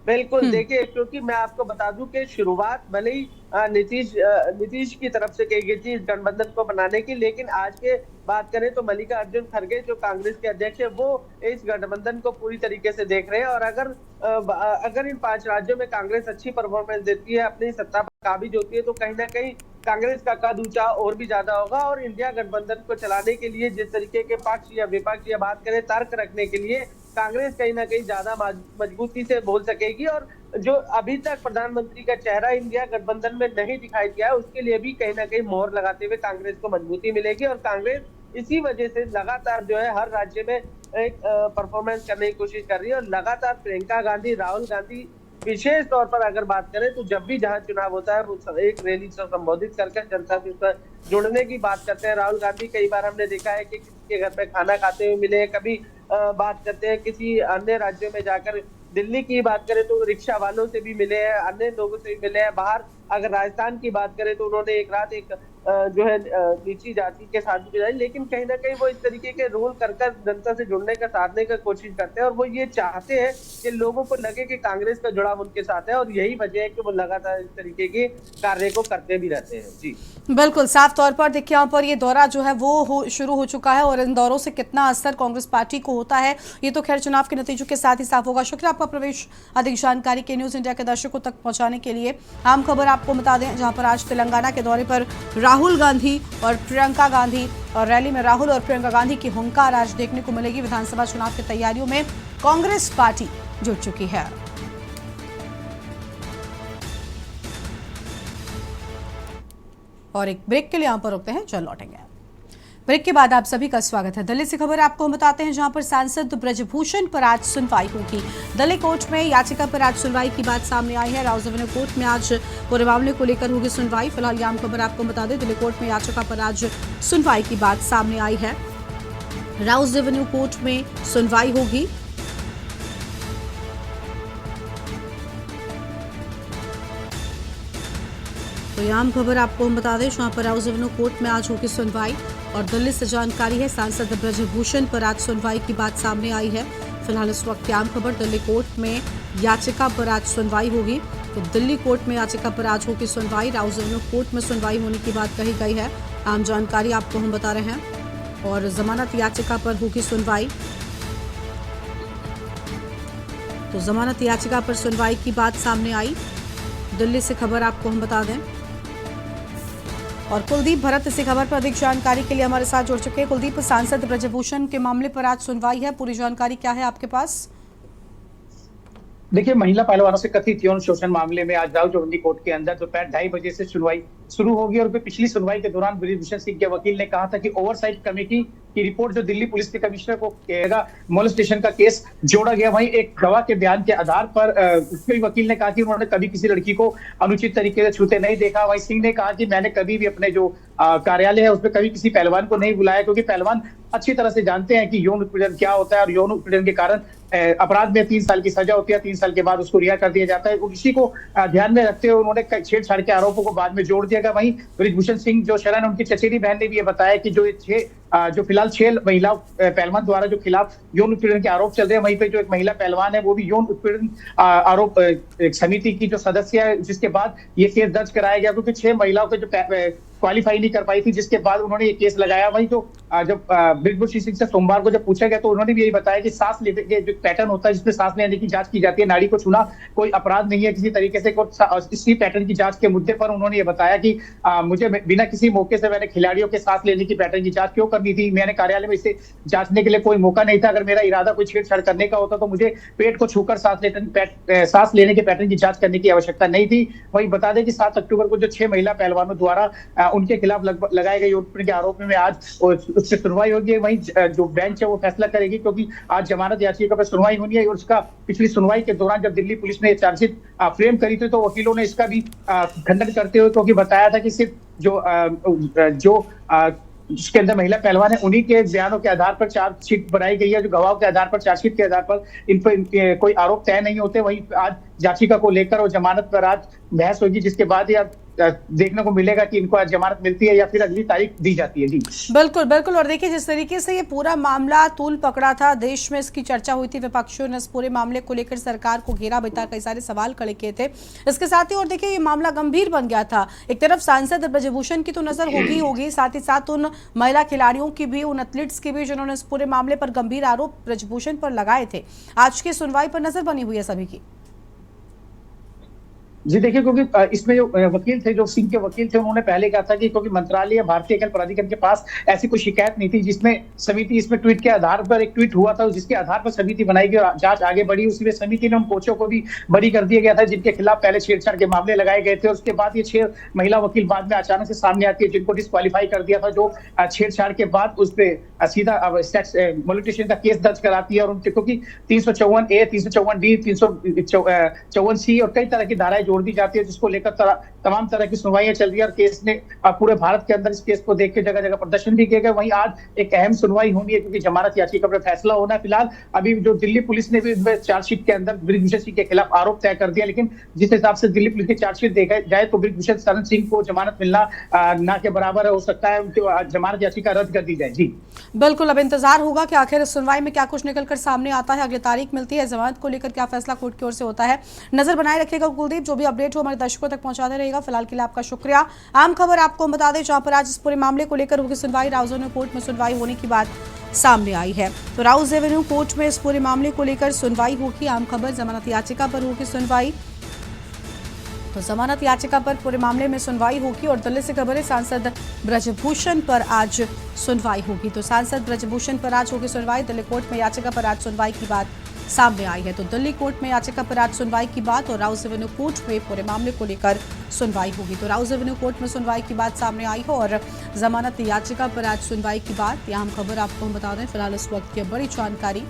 बिल्कुल, देखिए क्योंकि मैं आपको बता दूं कि शुरुआत भले ही नीतीश की तरफ से कही गई थी इस गठबंधन को बनाने की, लेकिन आज के बात करें तो मल्लिकार्जुन खड़गे जो कांग्रेस के अध्यक्ष है वो इस गठबंधन को पूरी तरीके से देख रहे हैं और अगर इन 5 राज्यों में कांग्रेस अच्छी परफॉर्मेंस देती है, अपनी सत्ता पर काबिज होती है, तो कहीं ना कहीं कांग्रेस का कद ऊंचा और भी ज्यादा होगा और इंडिया गठबंधन को चलाने के लिए जिस तरीके के पक्ष या विपक्ष या बात करें तर्क रखने के लिए कांग्रेस कहीं ना कहीं ज्यादा मजबूती से बोल सकेगी और जो अभी तक प्रधानमंत्री का चेहरा इंडिया गठबंधन में नहीं दिखाई दिया है उसके लिए भी कहीं ना कहीं मोहर लगाते हुए कांग्रेस को मजबूती मिलेगी और कांग्रेस इसी वजह से लगातार जो है हर राज्य में एक परफॉर्मेंस करने की कोशिश कर रही है और लगातार प्रियंका गांधी, राहुल गांधी विशेष तौर पर अगर बात करें तो जब भी जहां चुनाव होता है वो एक रैली से संबोधित करके जनता से जुड़ने की बात करते हैं। राहुल गांधी कई बार हमने देखा है कि किसी के घर पे खाना खाते हुए मिले, कभी बात करते हैं किसी अन्य राज्यों में जाकर, दिल्ली की बात करें तो रिक्शा वालों से भी मिले हैं, अन्य लोगों से भी मिले हैं। बाहर अगर राजस्थान की बात करें तो उन्होंने एक रात एक जो है नीची जाति के साथ भी, लेकिन कहीं ना कहीं वो इस तरीके के रोल कर जनता से जुड़ने का साधने का कोशिश करते हैं और वो ये चाहते हैं कि लोगों को लगे कि कांग्रेस का जुड़ाव उनके साथ है और यही वजह है कि वो लगातार इस तरीके के कार्य को करते भी रहते हैं। जी बिल्कुल, साफ तौर पर देखिए यहाँ पर ये दौरा जो है वो शुरू हो चुका है और इन दौरों से कितना असर कांग्रेस पार्टी को होता है ये तो खैर चुनाव के नतीजों के साथ ही साफ होगा। शुक्रिया आपका प्रवेश, अधिक जानकारी के न्यूज इंडिया के दर्शकों तक पहुंचाने के लिए। आम खबर आपको बता दें जहां पर आज तेलंगाना के दौरे पर राहुल गांधी और प्रियंका गांधी और रैली में राहुल और प्रियंका गांधी की हुंकार आज देखने को मिलेगी। विधानसभा चुनाव की तैयारियों में कांग्रेस पार्टी जुट चुकी है। और एक ब्रेक के लिए यहां पर रुकते हैं, चल लौटेंगे। ब्रेक के बाद आप सभी का स्वागत है। दिल्ली से खबर आपको हम बताते हैं जहां पर सांसद ब्रजभूषण पर आज सुनवाई होगी। दिल्ली कोर्ट में याचिका पर आज सुनवाई की बात सामने आई है। राउज एवेन्यू कोर्ट में आज पूरे मामले को लेकर होगी सुनवाई। फिलहाल यह आम खबर आपको बता दें, दिल्ली कोर्ट में याचिका पर आज सुनवाई की बात सामने आई है। राउज एवेन्यू कोर्ट में सुनवाई होगी तो ये आम खबर आपको हम बता दें, जहां पर राउज एवेन्यू कोर्ट में आज होगी सुनवाई और दिल्ली से जानकारी है सांसद ब्रजभूषण पर आज सुनवाई की बात सामने आई है। फिलहाल इस वक्त की आम खबर, दिल्ली कोर्ट में याचिका पर आज सुनवाई होगी। तो दिल्ली कोर्ट में याचिका पर आज होगी सुनवाई, राउज एवेन्यू कोर्ट में सुनवाई होने की बात कही गई है। आम जानकारी आपको हम बता रहे हैं और जमानत याचिका पर होगी सुनवाई। तो जमानत याचिका पर सुनवाई की बात सामने आई, दिल्ली से खबर आपको हम बता दें। और कुलदीप भरत इसी खबर पर अधिक जानकारी के लिए हमारे साथ जुड़ चुके हैं। कुलदीप, सांसद ब्रजभूषण के मामले पर आज सुनवाई है, पूरी जानकारी क्या है आपके पास? देखिए, महिला पहलवानों से कथित यौन शोषण मामले में आज राउज एवेन्यू कोर्ट के अंदर दोपहर 2:30 बजे से सुनवाई शुरू होगी और पिछली सुनवाई के दौरान ब्रजभूषण सिंह के वकील ने कहा था कि ओवरसाइट कमेटी की रिपोर्ट जो दिल्ली पुलिस के कमिश्नर को कहेगा मोलेस्टेशन का केस जोड़ा गया, वहीं एक गवाह के बयान के आधार पर उसके वकील ने कहा कि उन्होंने कभी किसी लड़की को अनुचित तरीके से छूते नहीं देखा। वहीं सिंह ने कहा कि मैंने कभी भी अपने जो कार्यालय है उसमें कभी किसी पहलवान को नहीं बुलाया, क्योंकि पहलवान अच्छी तरह से जानते हैं कि यौन उत्पीड़न क्या होता है और यौन उत्पीड़न के कारण अपराध में 3 साल की सजा होती है, 3 साल के बाद उसको रिहा कर दिया जाता है। इसी को ध्यान में रखते हुए उन्होंने छेड़छाड़ के आरोपों को बाद में जोड़ दिया गया। वहीं ब्रजभूषण सिंह जो शरण है, उनकी चचेरी बहन ने भी ये बताया कि जो फिलहाल 6 महिला पहलवान द्वारा जो खिलाफ यौन उत्पीड़न के आरोप चल रहे हैं, वहीं पे जो एक महिला पहलवान है वो भी यौन उत्पीड़न आरोप समिति की जो सदस्य है, जिसके बाद ये केस दर्ज कराया गया, क्योंकि 6 महिलाओं के जो क्वालिफाई नहीं कर पाई थी, जिसके बाद उन्होंने ये केस लगाया। वहीं तो जब ब्रजभूषण सिंह से सोमवार को जब पूछा गया तो उन्होंने भी यही बताया कि सांस लेने के जो पैटर्न होता है जिसमें सांस लेने की जांच की जाती है, नाड़ी को छूना कोई अपराध नहीं है किसी तरीके से। इसी पैटर्न की जांच के मुद्दे पर उन्होंने ये बताया कि मुझे बिना किसी मौके से मैंने खिलाड़ियों के सांस लेने की पैटर्न की जांच क्यों करनी थी, मैंने कार्यालय में इसे जांचने के लिए कोई मौका नहीं था। अगर मेरा इरादा कोई छेड़छाड़ करने का होता तो मुझे पेट को छूकर सांस लेने के पैटर्न की जांच करने की आवश्यकता नहीं थी। वहीं बता दें कि 7 अक्टूबर को जो 6 महिला पहलवानों द्वारा उनके खिलाफ लगाए गए यौन उत्पीड़न के आरोप में आज उसकी सुनवाई होगी। वहीं जो बेंच है वो फैसला करेगी, क्योंकि आज जमानत याचिका पर सुनवाई होनी है और उसका पिछली सुनवाई के दौरान जब दिल्ली पुलिस ने चार्जशीट फ्रेम करी थी तो वकीलों ने इसका भी खंडन करते हुए क्योंकि बताया था कि सिर्फ जो जिसके अंदर महिला पहलवान है उन्हीं के बयानों के आधार पर चार्जशीट बनाई गई है, जो गवाहों के आधार पर चार्जशीट के आधार पर इन पर कोई आरोप तय नहीं होते। वहीं आज याचिका को लेकर और जमानत पर आज बहस होगी, जिसके बाद ही देखने को मिलेगा कि इनको आज जमानत मिलती है या फिर अगली तारीख दी जाती है। जी बिल्कुल बिल्कुल। और देखिए, जिस तरीके से ये पूरा मामला तूल पकड़ा था, देश में इसकी चर्चा हुई थी, विपक्षियों ने इस पूरे मामले को लेकर सरकार को घेरा बिता कई सारे सवाल खड़े किए थे। इसके साथ ही और देखिए ये मामला गंभीर बन गया था। एक तरफ सांसद ब्रजभूषण की तो नजर होगी, साथ ही साथ उन महिला खिलाड़ियों की भी, उन एथलीट्स की भी जिन्होंने इस पूरे मामले पर गंभीर आरोप ब्रजभूषण पर लगाए थे। आज की सुनवाई पर नजर बनी हुई है सभी की। जी देखिए, क्योंकि इसमें जो वकील थे, जो सिंह के वकील थे, उन्होंने पहले कहा था कि क्योंकि मंत्रालय या भारतीय खेल प्राधिकरण के पास ऐसी कोई शिकायत नहीं थी, जिसमें समिति इसमें ट्वीट के आधार पर एक ट्वीट हुआ था जिसके आधार पर समिति बनाई गई और जांच आगे बढ़ी। उसमें समिति ने उन कोचों को भी बरी कर दिया गया था जिनके खिलाफ पहले छेड़छाड़ के मामले लगाए गए थे। उसके बाद ये 6 महिला वकील बाद में अचानक से सामने आती है जिनको डिस्क्वालीफाई कर दिया था, जो छेड़छाड़ के बाद उस पर सीधा मोलेस्टेशन का केस दर्ज कराती है। और उनके क्योंकि 354A, 354D, 354C और कई तरह की धाराएं जोड़ दी जाती है, जिसको लेकर तमाम तरह की सुनवाइयां चल रही है और केस ने पूरे भारत के अंदर इस केस को देख के जगह जगह प्रदर्शन भी किए गए। वहीं आज एक अहम सुनवाई होनी है क्योंकि जमानत याचिका पर फैसला होना है। फिलहाल अभी जो दिल्ली पुलिस ने भी चार्जशीट के अंदर ब्रजभूषण सिंह के खिलाफ आरोप तय कर दिया, लेकिन जिस हिसाब से दिल्ली पुलिस की चार्जशीट देखा जाए तो ब्रजभूषण शरण सिंह को जमानत मिलना ना के बराबर हो सकता है, उनकी जमानत याचिका रद्द कर दी जाए। जी बिल्कुल, अब इंतजार होगा कि आखिर इस सुनवाई में क्या कुछ निकलकर सामने आता है, अगली तारीख मिलती है, जमानत को लेकर क्या फैसला कोर्ट की ओर से होता है। नजर बनाए रखिएगा कुलदीप, जो भी अपडेट हो हमारे दर्शकों तक पहुंचाते रहेगा। फिलहाल के लिए आपका शुक्रिया। आम खबर आपको हम बता दें, जहां पर आज इस पूरे मामले को लेकर होगी सुनवाई, राउज एवेन्यू कोर्ट में सुनवाई होने की बात सामने आई है। तो राउज एवेन्यू कोर्ट में इस पूरे मामले को लेकर सुनवाई होगी। आम खबर, जमानत याचिका पर होगी सुनवाई। तो जमानत याचिका पर पूरे मामले में सुनवाई होगी और दिल्ली से खबर है सांसद ब्रजभूषण पर आज सुनवाई होगी। तो सांसद ब्रजभूषण पर आज होगी सुनवाई। दिल्ली कोर्ट में याचिका पर आज सुनवाई की बात सामने आई है। तो दिल्ली कोर्ट में याचिका पर आज सुनवाई की बात और राउज एवेन्यू कोर्ट में पूरे मामले को लेकर सुनवाई होगी। तो राउज एवेन्यू कोर्ट में सुनवाई की बात सामने आई है और जमानत याचिका पर आज सुनवाई की बात। यहाँ खबर आपको हम बता दें, फिलहाल इस वक्त की बड़ी जानकारी,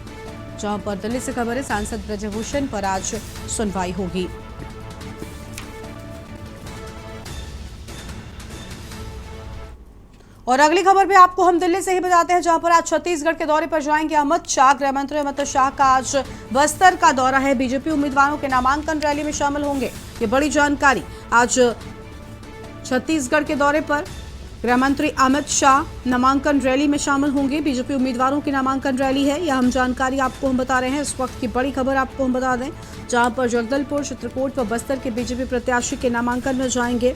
जहां पर दिल्ली से खबर है सांसद ब्रजभूषण पर आज सुनवाई होगी। और अगली खबर भी आपको हम दिल्ली से ही बताते हैं, जहां पर आज छत्तीसगढ़ के दौरे पर जाएंगे अमित शाह। गृह मंत्री अमित शाह का आज बस्तर का दौरा है। बीजेपी उम्मीदवारों के नामांकन रैली में शामिल होंगे, ये बड़ी जानकारी। आज छत्तीसगढ़ के दौरे पर गृह मंत्री अमित शाह नामांकन रैली में शामिल होंगे। बीजेपी उम्मीदवारों की नामांकन रैली है, यह अहम जानकारी आपको हम बता रहे हैं। इस वक्त की बड़ी खबर आपको हम बता दें, जहां पर जगदलपुर, चित्रकूट व बस्तर के बीजेपी प्रत्याशी के नामांकन में जाएंगे।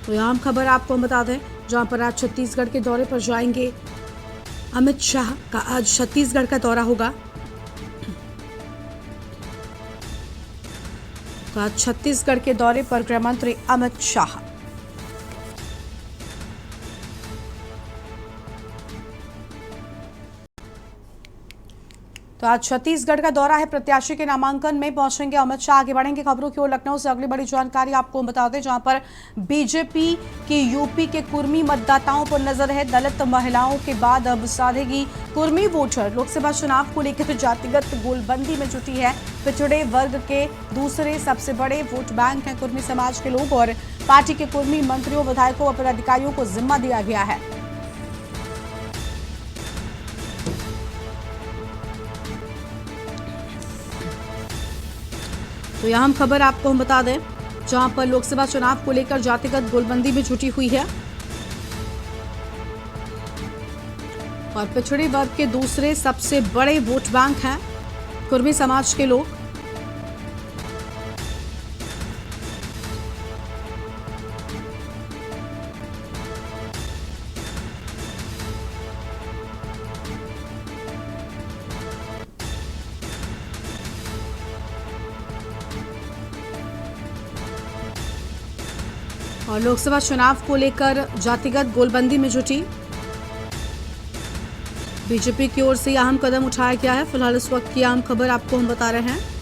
तो यहाँ खबर आपको हम बता दें, जहां पर आज छत्तीसगढ़ के दौरे पर जाएंगे अमित शाह का आज छत्तीसगढ़ का दौरा होगा। तो आज छत्तीसगढ़ के दौरे पर गृह मंत्री अमित शाह। तो आज छत्तीसगढ़ का दौरा है, प्रत्याशी के नामांकन में पहुंचेंगे अमित शाह। आगे बढ़ेंगे खबरों की ओर। लखनऊ से अगली बड़ी जानकारी आपको बता दें, जहां पर बीजेपी की यूपी के कुर्मी मतदाताओं पर नजर है। दलित महिलाओं के बाद अब साधेगी कुर्मी वोटर। लोकसभा चुनाव को लेकर जातिगत गोलबंदी में जुटी है। पिछड़े वर्ग के दूसरे सबसे बड़े वोट बैंक हैं कुर्मी समाज के लोग, और पार्टी के कुर्मी मंत्रियों, विधायकों और पदाधिकारियों को जिम्मा दिया गया है। तो यहाँ हम खबर आपको हम बता दें, जहां पर लोकसभा चुनाव को लेकर जातिगत गोलबंदी में जुटी हुई है और पिछड़े वर्ग के दूसरे सबसे बड़े वोट बैंक हैं कुर्मी समाज के लोग। और लोकसभा चुनाव को लेकर जातिगत गोलबंदी में जुटी बीजेपी की ओर से अहम कदम उठाया गया है। फिलहाल इस वक्त की अहम खबर आपको हम बता रहे हैं।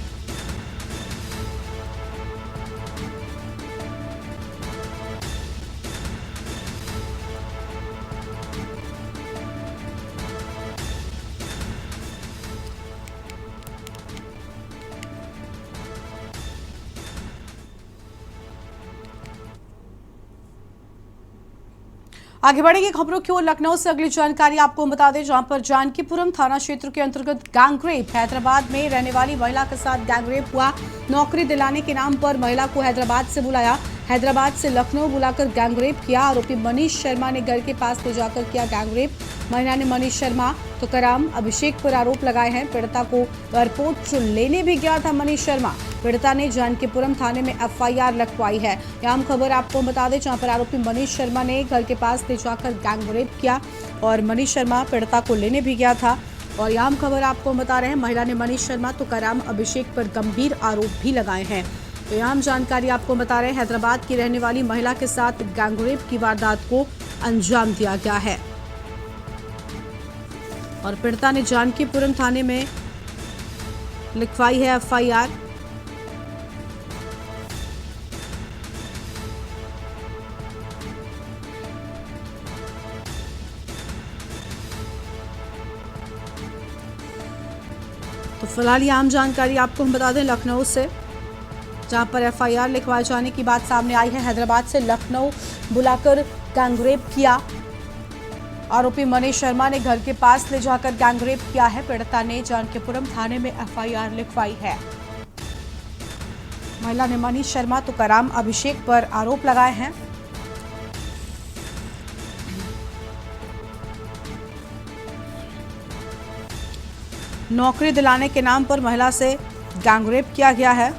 आगे बढ़ेंगे खबरों की ओर। लखनऊ से अगली जानकारी आपको हम बता दें, जहां पर जानकीपुरम थाना क्षेत्र के अंतर्गत गैंगरेप, हैदराबाद में रहने वाली महिला के साथ गैंगरेप हुआ। नौकरी दिलाने के नाम पर महिला को हैदराबाद से बुलाया, हैदराबाद से लखनऊ बुलाकर गैंगरेप किया। आरोपी मनीष शर्मा ने घर के पास ले जाकर किया गैंगरेप। महिला ने मनीष शर्मा तो कराम अभिषेक पर आरोप लगाए हैं। पीड़िता को एयरपोर्ट लेने भी गया था मनीष शर्मा। पीड़िता ने जानकीपुरम थाने में एफआईआर लिखवाई है। यहाँ खबर आपको बता दें, जहां पर आरोपी मनीष शर्मा ने घर के पास ले जाकर गैंगरेप किया और मनीष शर्मा पीड़िता को लेने भी गया था। और यहाँ खबर आपको बता रहे हैं, महिला ने मनीष शर्मा तो कराम अभिषेक पर गंभीर आरोप भी लगाए हैं। तो यहाँ जानकारी आपको बता रहे हैं, हैदराबाद की रहने वाली महिला के साथ गैंगरेप की वारदात को अंजाम दिया गया है और पीड़िता ने जानकीपुरम थाने में लिखवाई है एफआईआर। तो फिलहाल ये आम जानकारी आपको हम बता दें लखनऊ से, जहां पर एफआईआर लिखवाए जाने की बात सामने आई है। हैदराबाद से लखनऊ बुलाकर गैंगरेप किया। आरोपी मनीष शर्मा ने घर के पास ले जाकर गैंगरेप किया है। पीड़िता ने जानकीपुरम थाने में एफआईआर लिखवाई है। महिला ने मनीष शर्मा तो कराम अभिषेक पर आरोप लगाए हैं। नौकरी दिलाने के नाम पर महिला से गैंगरेप किया गया है।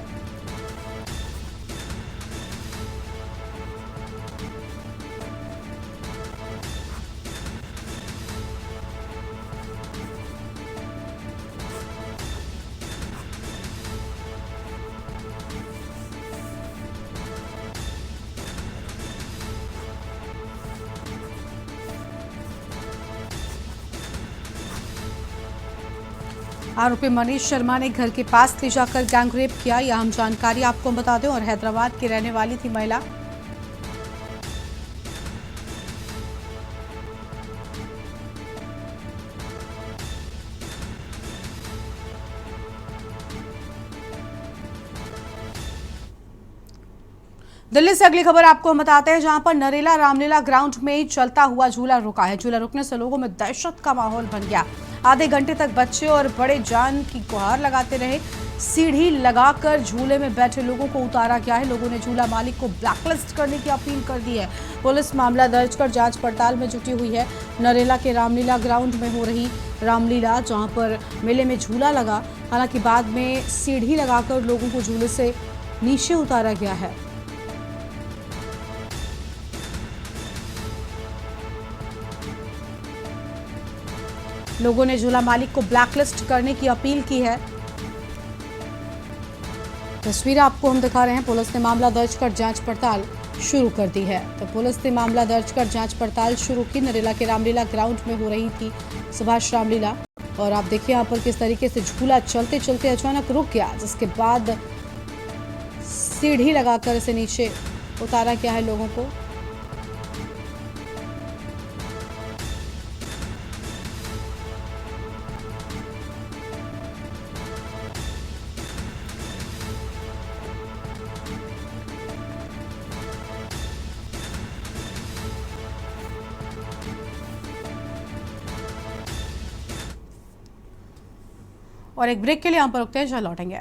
आरोपी मनीष शर्मा ने घर के पास ले जाकर गैंगरेप किया। यह हम जानकारी आपको बता दें। और हैदराबाद की रहने वाली थी महिला। दिल्ली से अगली खबर आपको हम बताते हैं, जहां पर नरेला रामलीला ग्राउंड में चलता हुआ झूला रुका है। झूला रुकने से लोगों में दहशत का माहौल बन गया। आधे घंटे तक बच्चे और बड़े जान की गुहार लगाते रहे। सीढ़ी लगाकर झूले में बैठे लोगों को उतारा गया है। लोगों ने झूला मालिक को ब्लैकलिस्ट करने की अपील कर दी है। पुलिस मामला दर्ज कर जांच पड़ताल में जुटी हुई है। नरेला के रामलीला ग्राउंड में हो रही रामलीला, जहां पर मेले में झूला लगा, हालांकि बाद में सीढ़ी लगाकर लोगों को झूले से नीचे उतारा गया है। लोगों ने झूला मालिक को ब्लैकलिस्ट करने की अपील की है। तस्वीरें आपको हम दिखा रहे हैं। पुलिस ने मामला दर्ज कर जांच पड़ताल शुरू कर दी है। तो पुलिस ने मामला दर्ज कर जांच पड़ताल शुरू की। नरेला के रामलीला ग्राउंड में हो रही थी सुभाष रामलीला, और आप देखिए यहाँ पर किस तरीके से झूला चलते चलते अचानक रुक गया, जिसके बाद सीढ़ी लगाकर इसे नीचे उतारा गया है लोगों को। और एक ब्रेक के लिए यहाँ पर रुकते हैं, जहाँ लौटेंगे।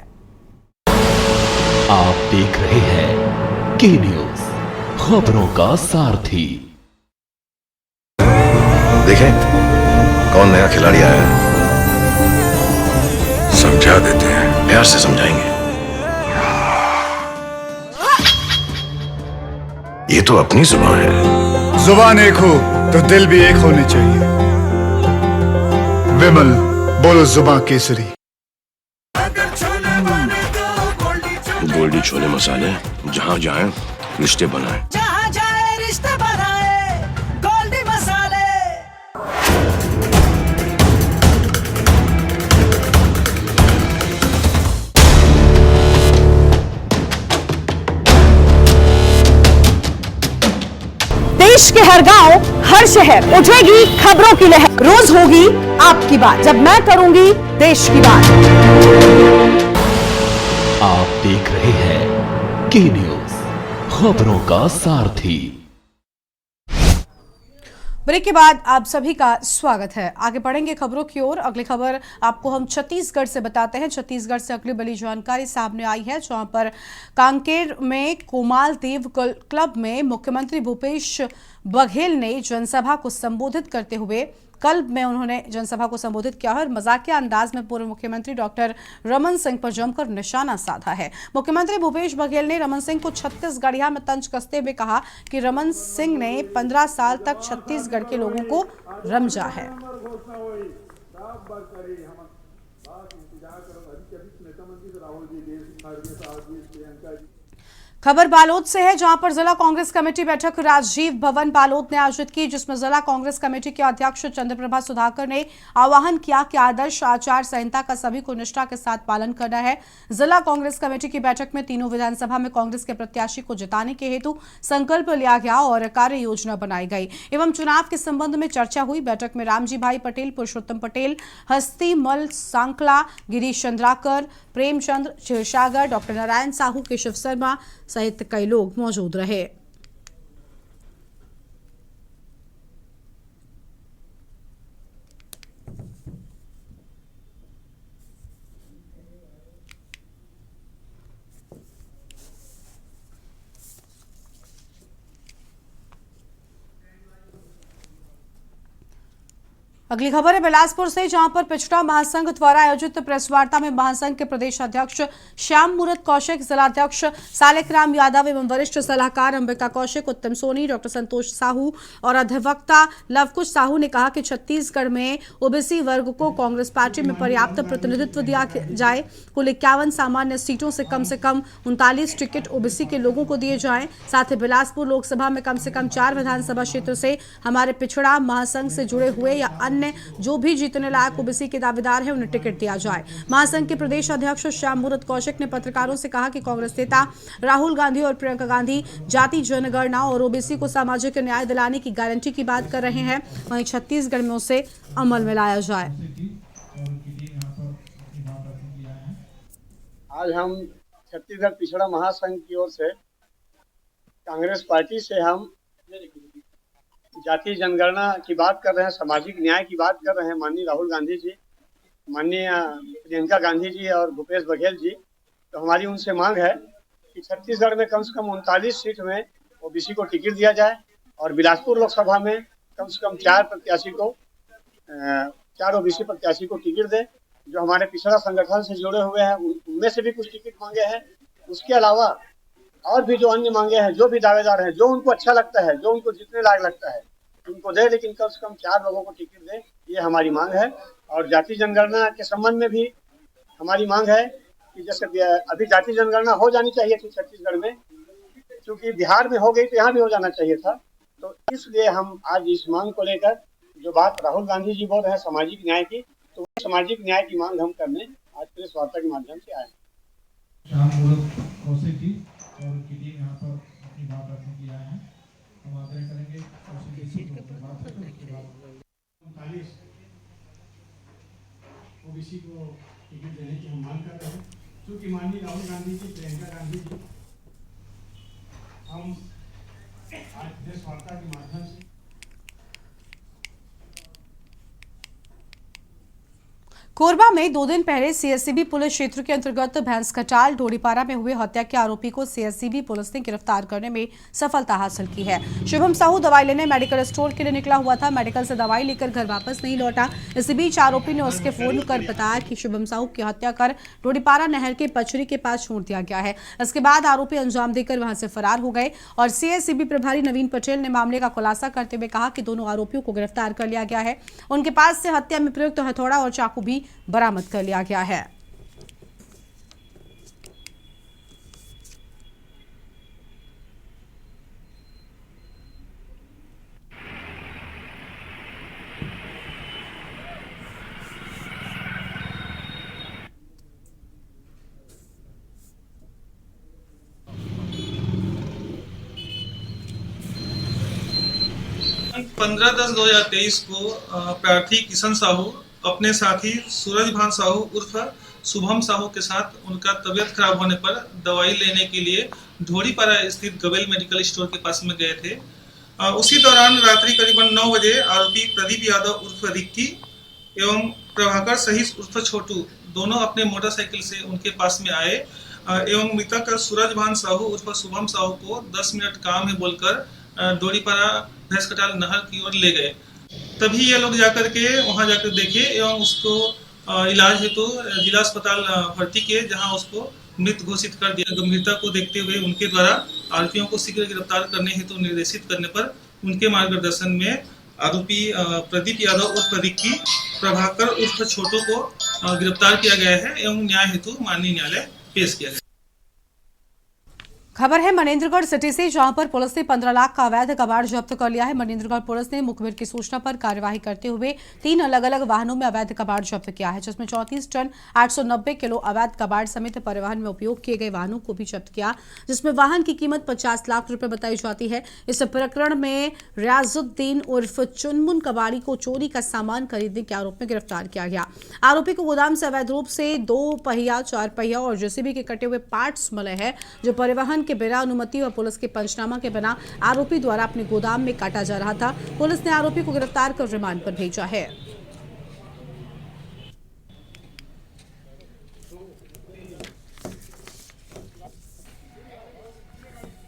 आप देख रहे हैं के न्यूज, खबरों का सारथी। देखें कौन नया खिलाड़ी आया है, समझा देते हैं, प्यार से समझाएंगे। ये तो अपनी जुबान है। जुबान एक हो तो दिल भी एक होने चाहिए। विमल बोलो जुबान केसरी। गोल्डी छोले मसाले, जहाँ जाए रिश्ते बनाए। जहाँ जाए रिश्ते बनाए, गोल्डी मसाले। देश के हर गांव, हर शहर उठेगी खबरों की लहर। रोज होगी आपकी बात, जब मैं करूंगी देश की बात। आप देख रहे हैं के न्यूज, खबरों का सारथी। ब्रेक के बाद आप सभी का स्वागत है। आगे बढ़ेंगे खबरों की ओर। अगली खबर आपको हम छत्तीसगढ़ से बताते हैं। छत्तीसगढ़ से अगली बड़ी जानकारी सामने आई है, जहां पर कांकेर में कोमाल देव क्लब में मुख्यमंत्री भूपेश बघेल ने जनसभा को संबोधित करते हुए क्लब में उन्होंने जनसभा को संबोधित किया है और मजाकिया अंदाज में पूर्व मुख्यमंत्री डॉक्टर रमन सिंह पर जमकर निशाना साधा है। मुख्यमंत्री भूपेश बघेल ने रमन सिंह को छत्तीसगढ़िया में तंज कसते हुए कहा कि रमन सिंह ने 15 साल तक छत्तीसगढ़ के लोगों को रमजा है। खबर बालोद से है, जहां पर जिला कांग्रेस कमेटी बैठक राजीव भवन बालोद ने आयोजित की, जिसमें जिला कांग्रेस कमेटी के अध्यक्ष चंद्रप्रभा सुधाकर ने आह्वान किया कि आदर्श आचार संहिता का सभी को निष्ठा के साथ पालन करना है। जिला कांग्रेस कमेटी की बैठक में तीनों विधानसभा में कांग्रेस के प्रत्याशी को जिताने के हेतु संकल्प लिया गया और कार्य योजना बनाई गई एवं चुनाव के संबंध में चर्चा हुई। बैठक में रामजी भाई पटेल, पुरुषोत्तम पटेल, हस्तीमल सांकला, गिरीश चंद्राकर, प्रेमचंद्र क्षीरसागर, डॉक्टर नारायण साहू, केशव शर्मा सहित कई लोग मौजूद रहे। अगली खबर है बिलासपुर से, जहां पर पिछड़ा महासंघ द्वारा आयोजित प्रेस वार्ता में महासंघ के प्रदेश अध्यक्ष श्याम मूरत कौशिक, जिलाध्यक्ष सालिकराम यादव एवं वरिष्ठ सलाहकार अंबिका कौशिक, उत्तम सोनी, डॉक्टर संतोष साहू और अधिवक्ता लवकुश साहू ने कहा कि छत्तीसगढ़ में ओबीसी वर्ग को कांग्रेस पार्टी में पर्याप्त प्रतिनिधित्व दिया जाए। कुल 51 सामान्य सीटों से कम 39 टिकट ओबीसी के लोगों को दिए जाएं। साथ ही बिलासपुर लोकसभा में कम से कम 4 विधानसभा क्षेत्र से हमारे पिछड़ा महासंघ से जुड़े हुए या अन्य जो भी जीतने लायक ओबीसी के दावेदार हैं उन्हें टिकट दिया जाए। महासंघ के प्रदेश अध्यक्ष श्याम मूरत कौशिक ने पत्रकारों से कहा कि कांग्रेस नेता राहुल गांधी और प्रियंका गांधी जाति जनगणना और ओबीसी को सामाजिक न्याय दिलाने की गारंटी की बात कर रहे हैं, वहीं छत्तीसगढ़ में उसे अमल में लाया जाए। आज हम छत्तीसगढ़ पिछड़ा महासंघ की ओर से कांग्रेस पार्टी से हम जाति जनगणना की बात कर रहे हैं, सामाजिक न्याय की बात कर रहे हैं। माननीय राहुल गांधी जी, माननीय प्रियंका गांधी जी और भूपेश बघेल जी, तो हमारी उनसे मांग है कि छत्तीसगढ़ में कम से कम 39 सीट में ओबीसी को टिकट दिया जाए और बिलासपुर लोकसभा में कम से कम 4 ओबीसी प्रत्याशी को टिकट दे। जो हमारे पिछड़ा संगठन से जुड़े हुए हैं उनमें से भी कुछ टिकट मांगे हैं। उसके अलावा और भी जो अन्य मांगे हैं, जो भी दावेदार हैं, जो उनको अच्छा लगता है, जो उनको जितने लायक लगता है उनको दे, लेकिन कम से कम 4 लोगों को टिकट दे, ये हमारी मांग है। और जाति जनगणना के संबंध में भी हमारी मांग है कि जैसे अभी जाति जनगणना हो जानी चाहिए थी छत्तीसगढ़ में, क्योंकि बिहार में हो गई तो यहाँ भी हो जाना चाहिए था। तो इसलिए हम आज इस मांग को लेकर, जो बात राहुल गांधी जी बोल रहे हैं सामाजिक न्याय की, तो सामाजिक न्याय की मांग हम करने आज प्रेस वार्ता के माध्यम से आए। शाम कौशिक जी और उनकी टीम यहाँ पर अपनी बात रखने के लिए आए हैं। हम आग्रह करेंगे कौशिक जी से बात करें। उसके बाद 39 ओबीसी को टिकट देने की हम मांग कर रहे हैं। क्योंकि माननीय राहुल गांधी जी, प्रियंका गांधी जी, हम आज प्रेस वार्ता के माध्यम से कोरबा में 2 दिन पहले सीएससीबी पुलिस क्षेत्र के अंतर्गत भैंस कटाल ढोड़ीपारा में हुए हत्या के आरोपी को सीएससीबी पुलिस ने गिरफ्तार करने में सफलता हासिल की है। शुभम साहू दवाई लेने मेडिकल स्टोर के लिए निकला हुआ था। मेडिकल से दवाई लेकर घर वापस नहीं लौटा। इसी बीच आरोपी ने उसके फोन कर बताया कि शुभम साहू की हत्या कर ढोड़ीपारा नहर के पचरी के पास छोड़ दिया गया है। इसके बाद आरोपी अंजाम देकर वहां से फरार हो गए और सीएससीबी प्रभारी नवीन पटेल ने मामले का खुलासा करते हुए कहा कि दोनों आरोपियों को गिरफ्तार कर लिया गया है। उनके पास से हत्या में प्रयुक्त हथौड़ा और चाकू भी बरामद कर लिया गया है। दिनांक 15/10/2023 को प्रार्थी किशन साहू अपने साथी सूरजभान साहू उर्फ शुभम साहू के साथ उनका तबियत खराब होने पर दवाई लेने के लिए ढोड़ीपारा स्थित गवेल मेडिकल स्टोर के पास में गए थे। उसी दौरान रात्रि करीबन 9 बजे आरोपी प्रदीप यादव उर्फ रिक्की एवं प्रभाकर सहित उर्फ छोटू दोनों अपने मोटरसाइकिल से उनके पास में आए एवं मृतक सूरजभान साहू उर्फ शुभम साहू को 10 मिनट काम है बोलकर ढोड़ीपारा भैंस कटाल नहर की ओर ले गए। तभी ये लोग जाकर के वहां जाकर देखे एवं उसको इलाज हेतु जिला अस्पताल भर्ती किए, जहां उसको मृत घोषित कर दिया। गंभीरता को देखते हुए उनके द्वारा आरोपियों को शीघ्र गिरफ्तार करने हेतु निर्देशित करने पर उनके मार्गदर्शन में आरोपी प्रदीप यादव उर्फ रिक्की, प्रभाकर उर्फ छोटू को गिरफ्तार किया गया है एवं न्याय हेतु माननीय न्यायालय पेश किया गया। खबर है मनेंद्रगढ़ सिटी से, जहां पर पुलिस ने 15 लाख का अवैध कबाड़ जब्त कर लिया है। मनेंद्रगढ़ पुलिस ने मुखबिर की सूचना पर कार्यवाही करते हुए 3 अलग अलग वाहनों में अवैध कबाड़ जब्त किया है, जिसमें 34 टन 890 किलो अवैध कबाड़ समेत परिवहन में उपयोग किए गए वाहनों को भी जब्त किया, जिसमें वाहन की कीमत 50 लाख रुपए बताई जाती है। इस प्रकरण में रियाजुद्दीन उर्फ चुनमुन कबाड़ी को चोरी का सामान खरीदने के आरोप में गिरफ्तार किया गया। आरोपी को गोदाम से अवैध रूप से 2 पहिया, 4 पहिया और जेसीबी के कटे हुए पार्ट्स मिले हैं, जो परिवहन के बिना अनुमति और पुलिस के पंचनामा के बिना आरोपी द्वारा अपने गोदाम में काटा जा रहा था। पुलिस ने आरोपी को गिरफ्तार कर रिमांड पर भेजा है।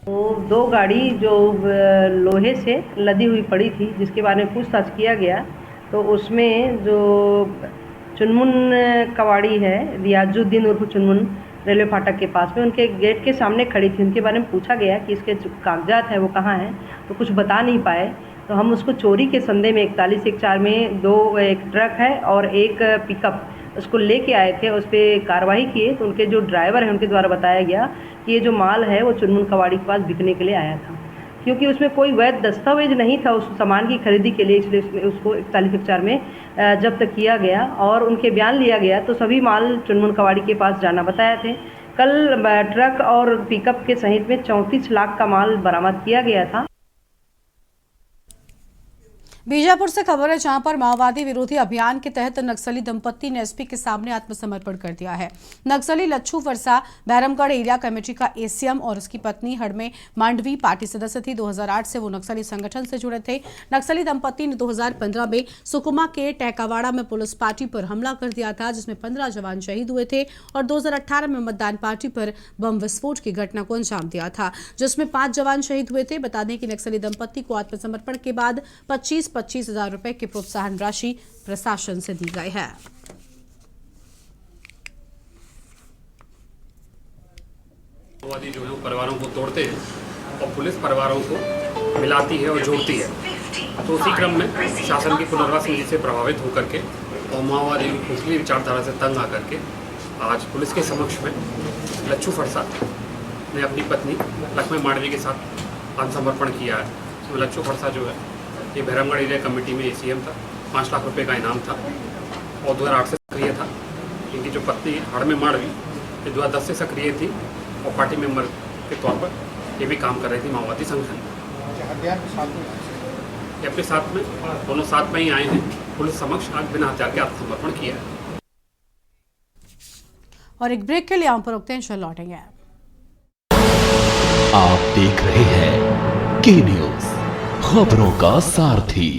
तो 2 गाड़ी जो लोहे से लदी हुई पड़ी थी, जिसके बारे में पूछताछ किया गया, तो उसमें जो चुनमुन कबाड़ी है, रियाजुद्दीन उर्फ चुनमुन, रेलवे फाटक के पास में उनके गेट के सामने खड़ी थी। उनके बारे में पूछा गया कि इसके जो कागजात हैं वो कहाँ हैं, तो कुछ बता नहीं पाए। तो हम उसको चोरी के संदेह में 4114 में एक ट्रक है और एक पिकअप उसको लेके आए थे। उस पर कार्रवाई किए तो उनके जो ड्राइवर हैं उनके द्वारा बताया गया कि ये जो माल है वो चुनमुन कबाड़ी के पास बिकने के लिए आया था, क्योंकि उसमें कोई वैध दस्तावेज नहीं था उस सामान की खरीदी के लिए, इसलिए उसको 4114 में जब्त किया गया और उनके बयान लिया गया। तो सभी माल चुनमुन कबाड़ी के पास जाना बताए थे। कल ट्रक और पिकअप के सहित में 34 लाख का माल बरामद किया गया था। बीजापुर से खबर है, जहां पर माओवादी विरोधी अभियान के तहत नक्सली दंपत्ति ने एसपी के सामने आत्मसमर्पण कर दिया है। नक्सली लच्छू फरसा बहरमगढ़ एरिया कमेटी का एसीएम और उसकी पत्नी हड़मे मांडवी पार्टी सदस्य थी। 2008 से वो नक्सली संगठन से जुड़े थे। नक्सली दंपत्ति ने 2015 में सुकमा के टहकावाड़ा में पुलिस पार्टी पर हमला कर दिया था, जिसमें 15 जवान शहीद हुए थे और 2018 में मतदान पार्टी पर बम विस्फोट की घटना को अंजाम दिया था, जिसमें 5 जवान शहीद हुए थे। बता दें कि नक्सली दंपत्ति को आत्मसमर्पण के बाद 25,000 रुपए की प्रोत्साहन राशि प्रशासन से दी गई है। माओवादी जो है वो परिवारों को तोड़ते हैं और पुलिस परिवारों को मिलाती है और जोड़ती है। तो उसी क्रम में शासन की पुनर्वास नीति से प्रभावित होकर के और माओवादी पिछली विचारधारा से तंग आकर के आज पुलिस के समक्ष में लच्छू फरसा ने अपनी पत्नी लक्ष्मी मांडवी के साथ आत्मसमर्पण किया है। तो लच्छू फरसा जो है ये बहरमगढ़ एरिया कमेटी में एसीएम था, 5 लाख रुपए का इनाम था और 2008 से सक्रिय था। इनकी जो पत्नी हड़मे मांडवी ये 2010 से सक्रिय थी और पार्टी मेंबर के तौर पर ये भी काम कर रही थी माओवादी संगठन। ये अपने साथ में दोनों साथ में ही आए हैं, पुलिस समक्ष आज बिना हथियार के आत्मसमर्पण किया है। और एक ब्रेक के लिए यहाँ पर रुकते हैं, चल लौटेंगे। आप देख रहे हैं के न्यूज, खबरों का सारथी।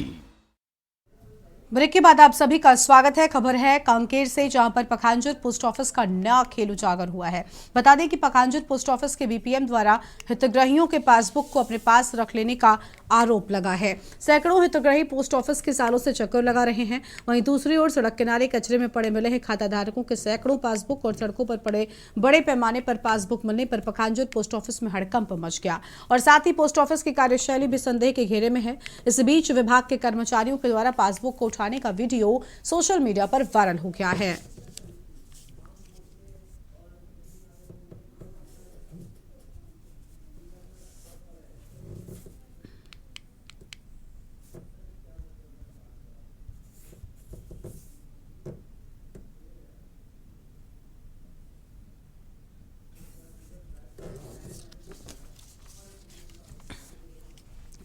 ब्रेक के बाद आप सभी का स्वागत है। खबर है कांकेर से, जहां पर पखांजूर पोस्ट ऑफिस का नया खेल उजागर हुआ है। बता दें कि पखांजूर पोस्ट ऑफिस के बीपीएम द्वारा हितग्राहियों के पासबुक को अपने पास रख लेने का आरोप लगा है। सैकड़ों हितग्राही पोस्ट ऑफिस के सालों से चक्कर लगा रहे हैं। वहीं दूसरी ओर सड़क किनारे कचरे में पड़े मिले हैं खाताधारकों के सैकड़ों पासबुक और सड़कों पर पड़े बड़े पैमाने पर पासबुक मिलने पर पखांजूर पोस्ट ऑफिस में हड़कंप मच गया और साथ ही पोस्ट ऑफिस की कार्यशैली भी संदेह के घेरे में है। इस बीच विभाग के कर्मचारियों के द्वारा पासबुक को उठाने का वीडियो सोशल मीडिया पर वायरल हो गया है।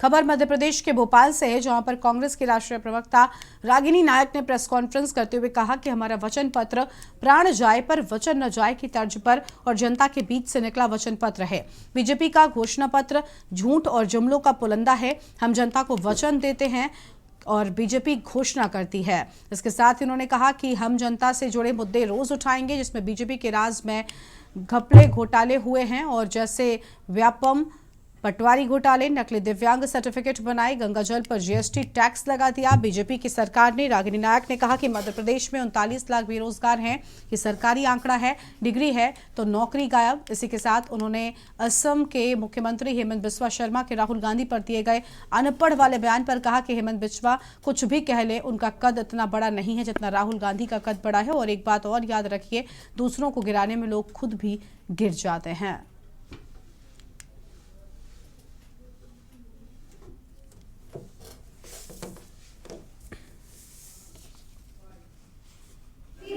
खबर मध्य प्रदेश के भोपाल से है, जहां पर कांग्रेस की राष्ट्रीय प्रवक्ता रागिनी नायक ने प्रेस कॉन्फ्रेंस करते हुए कहा कि हमारा वचन पत्र प्राण जाए पर वचन न जाए की तर्ज पर और जनता के बीच से निकला वचन पत्र है। बीजेपी का घोषणा पत्र झूठ और जुमलों का पुलंदा है। हम जनता को वचन देते हैं और बीजेपी घोषणा करती है। इसके साथ ही उन्होंने कहा कि हम जनता से जुड़े मुद्दे रोज उठाएंगे, जिसमें बीजेपी के राज में घपले घोटाले हुए हैं और जैसे व्यापम पटवारी घोटाले, नकली दिव्यांग सर्टिफिकेट बनाए, गंगाजल पर जीएसटी टैक्स लगा दिया बीजेपी की सरकार ने। रागिनी नायक ने कहा कि मध्य प्रदेश में 39 लाख बेरोजगार हैं। ये सरकारी आंकड़ा है, डिग्री है तो नौकरी गायब। इसी के साथ उन्होंने असम के मुख्यमंत्री हेमंत बिस्वा शर्मा के राहुल गांधी पर दिए गए अनपढ़ वाले बयान पर कहा कि हेमंत बिस्वा कुछ भी कह ले, उनका कद इतना बड़ा नहीं है जितना राहुल गांधी का कद बड़ा है। और एक बात और याद रखिए, दूसरों को गिराने में लोग खुद भी गिर जाते हैं।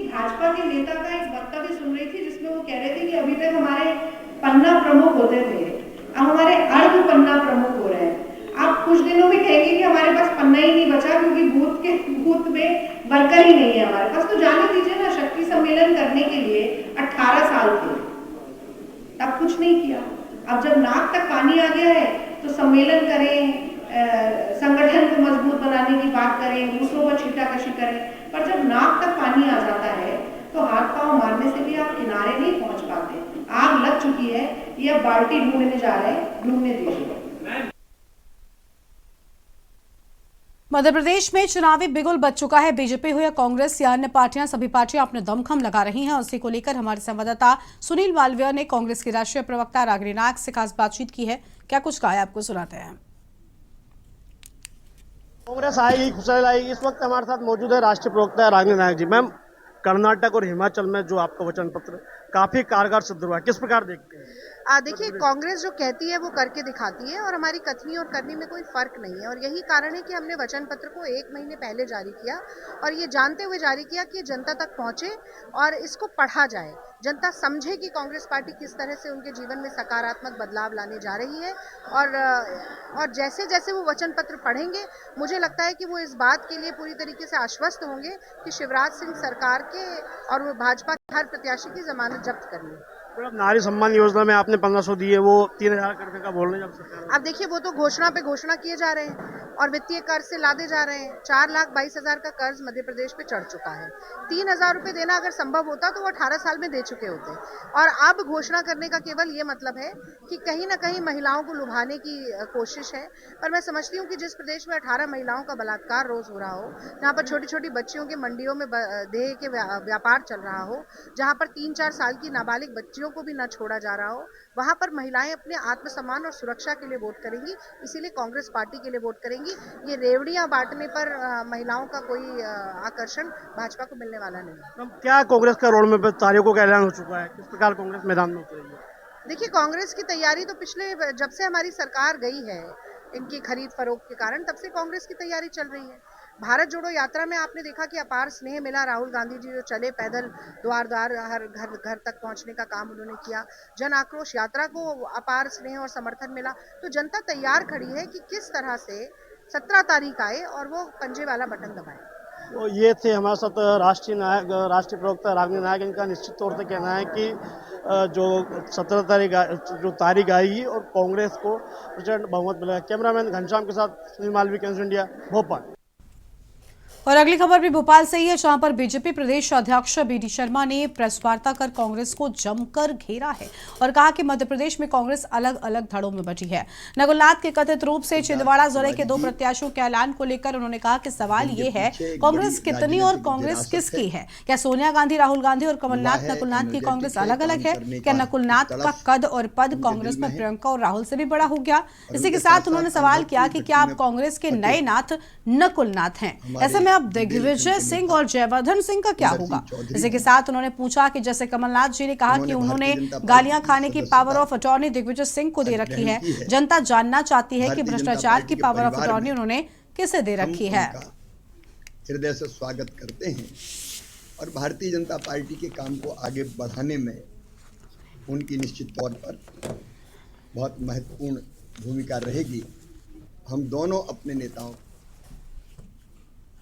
भाजपा के नेता का एक वक्तव्य सुन रही थी, जिसमें वो कह रहे थे कि अभी तक हमारे पन्ना प्रमुख होते थे, अब हमारे अर्ध पन्ना प्रमुख हो रहे हैं। आप कुछ दिनों में कहेंगे कि हमारे पास पन्ना ही नहीं बचा, क्योंकि बूथ में वर्कर ही नहीं है हमारे पास। तो जाने दीजिए ना, शक्ति सम्मेलन करने के लिए 18 साल थे, तब कुछ नहीं किया। अब जब नाक तक पानी आ गया है तो सम्मेलन करें, संगठन को मजबूत बनाने की बात करें, दूसरों पर छीटाकशी करें, पर जब नाक तक पानी आ जाता है तो हाथ पांव मारने से भी आप किनारे नहीं पहुंच पाते। आग लग चुकी है, ये अब बाल्टी ढूंढने जा रहे हैं, ढूंढने दीजिए। मध्य प्रदेश में चुनावी बिगुल बज चुका है। बीजेपी हो या कांग्रेस या अन्य पार्टियां, सभी पार्टियां अपने दमखम लगा रही हैं। उसी को लेकर हमारे संवाददाता सुनील मालवीय ने कांग्रेस की राष्ट्रीय प्रवक्ता रागिनी नायक से खास बातचीत की है। क्या कुछ कहा है, आपको सुनाते हैं। कांग्रेस आएगी, खुशहाल आएगी। इस वक्त हमारे साथ मौजूद है राष्ट्रीय प्रवक्ता रागिनी नायक जी। मैम, कर्नाटक और हिमाचल में जो आपका वचन पत्र काफी कारगर सिद्ध हुआ है, किस प्रकार देखते हैं? देखिए, कांग्रेस जो कहती है वो करके दिखाती है और हमारी कथनी और करनी में कोई फर्क नहीं है और यही कारण है कि हमने वचन पत्र को 1 महीने पहले जारी किया और ये जानते हुए जारी किया कि जनता तक पहुंचे और इसको पढ़ा जाए, जनता समझे कि कांग्रेस पार्टी किस तरह से उनके जीवन में सकारात्मक बदलाव लाने जा रही है और जैसे जैसे वो वचन पत्र पढ़ेंगे मुझे लगता है कि वो इस बात के लिए पूरी तरीके से आश्वस्त होंगे कि शिवराज सिंह सरकार के और वो भाजपा के हर प्रत्याशी की जमानत जब्त करनी है। नारी सम्मान योजना में आपने 1500 दिए, वो 3000 करने का बोल रहे हैं जब सरकार। अब देखिए, वो तो घोषणा पे घोषणा किए जा रहे हैं और वित्तीय कर्ज से लादे जा रहे हैं। 4,22,000 का कर्ज मध्य प्रदेश पे चढ़ चुका है। 3,000 रुपए देना अगर संभव होता तो वो 18 साल में दे चुके होते और अब घोषणा करने का केवल ये मतलब है कि कहीं ना कहीं महिलाओं को लुभाने की कोशिश है। पर मैं समझती हूँ कि जिस प्रदेश में 18 महिलाओं का बलात्कार रोज हो रहा हो, जहाँ पर छोटी छोटी बच्चियों के मंडियों में देह के व्यापार चल रहा हो, जहाँ पर 3-4 साल की नाबालिग बच्चियों को भी न छोड़ा जा रहा हो, वहां पर महिलाएं अपने आत्मसम्मान और सुरक्षा के लिए वोट करेंगी, इसीलिए कांग्रेस पार्टी के लिए वोट करेंगी। ये रेवड़ियां बांटने पर महिलाओं का कोई आकर्षण भाजपा को मिलने वाला नहीं। क्या कांग्रेस का रोड मैप तारीखों का ऐलान हो चुका है, किस प्रकार कांग्रेस मैदान में उतरेगी? देखिए, कांग्रेस की तैयारी तो पिछले जब से हमारी सरकार गई है इनकी खरीद फरोख्त के कारण, तब से कांग्रेस की तैयारी चल रही है। भारत जोड़ो यात्रा में आपने देखा कि अपार स्नेह मिला। राहुल गांधी जी जो चले पैदल द्वार द्वार हर घर तक पहुंचने का काम उन्होंने किया, जन आक्रोश यात्रा को अपार स्नेह और समर्थन मिला। तो जनता तैयार खड़ी है कि किस तरह से 17 तारीख आए और वो पंजे वाला बटन दबाए। तो ये थे हमारे साथ राष्ट्रीय प्रवक्ता रागिनी नायक। इनका निश्चित तौर से कहना है कि जो 17 तारीख आएगी और कांग्रेस को प्रचंड बहुमत मिलेगा। कैमरामैन घनश्याम के साथ सुनील मालवी, टाइम्स इंडिया, भोपाल। और अगली खबर भी भोपाल से ही है, जहां पर बीजेपी प्रदेश अध्यक्ष बीडी शर्मा ने प्रेस वार्ता कर कांग्रेस को जमकर घेरा है और कहा कि मध्य प्रदेश में कांग्रेस अलग अलग धड़ों में बटी है। नकुलनाथ के कथित रूप से छिंदवाड़ा जिले के 2 प्रत्याशियों के ऐलान को लेकर उन्होंने कहा कि सवाल ये है, कांग्रेस कितनी और कांग्रेस किसकी है? क्या सोनिया गांधी, राहुल गांधी और कमलनाथ नकुलनाथ की कांग्रेस अलग अलग है? क्या नकुलनाथ का कद और पद कांग्रेस में प्रियंका और राहुल से भी बड़ा हो गया? इसी के साथ उन्होंने सवाल किया कि क्या आप कांग्रेस के नए नाथ नकुलनाथ हैं? ऐसे में अब दिग्विजय सिंह और जयवर्धन सिंह का क्या होगा? इसी के साथ उन्होंने पूछा कि जैसे कमलनाथ जी ने कहा कि उन्होंने गालियां खाने की power of attorney Digvijay Singh को दे रखी है, जनता जानना चाहती है कि भ्रष्टाचार की पावर ऑफ अटॉर्नी उन्होंने किसे दे रखी है। हृदय से स्वागत करते हैं और भारतीय जनता पार्टी के काम को आगे बढ़ाने में उनकी निश्चित तौर पर बहुत महत्वपूर्ण भूमिका रहेगी। हम दोनों अपने नेताओं।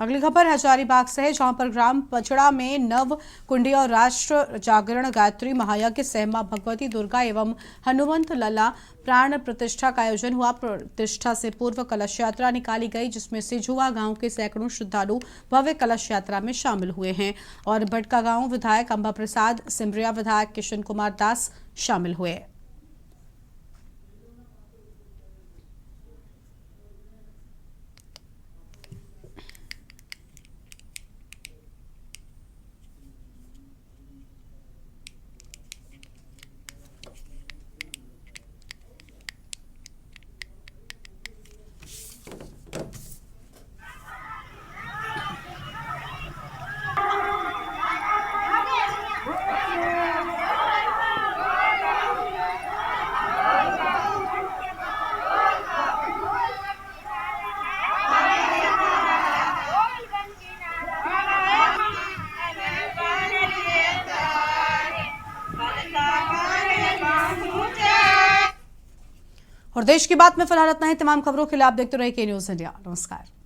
अगली खबर हजारीबाग से है, जहां पर ग्राम पचड़ा में नव कुंडी और राष्ट्र जागरण गायत्री महायज्ञ सह मां भगवती दुर्गा एवं हनुमंत लला प्राण प्रतिष्ठा का आयोजन हुआ। प्रतिष्ठा से पूर्व कलश यात्रा निकाली गई, जिसमें सिजुआ गांव के सैकड़ों श्रद्धालु भव्य कलश यात्रा में शामिल हुए हैं और भटका गांव विधायक अंबा प्रसाद, सिमरिया विधायक किशन कुमार दास शामिल हुए। और देश की बात में फिलहाल इतना ही। तमाम खबरों के लिए आप देखते रहिए के न्यूज़ इंडिया। नमस्कार।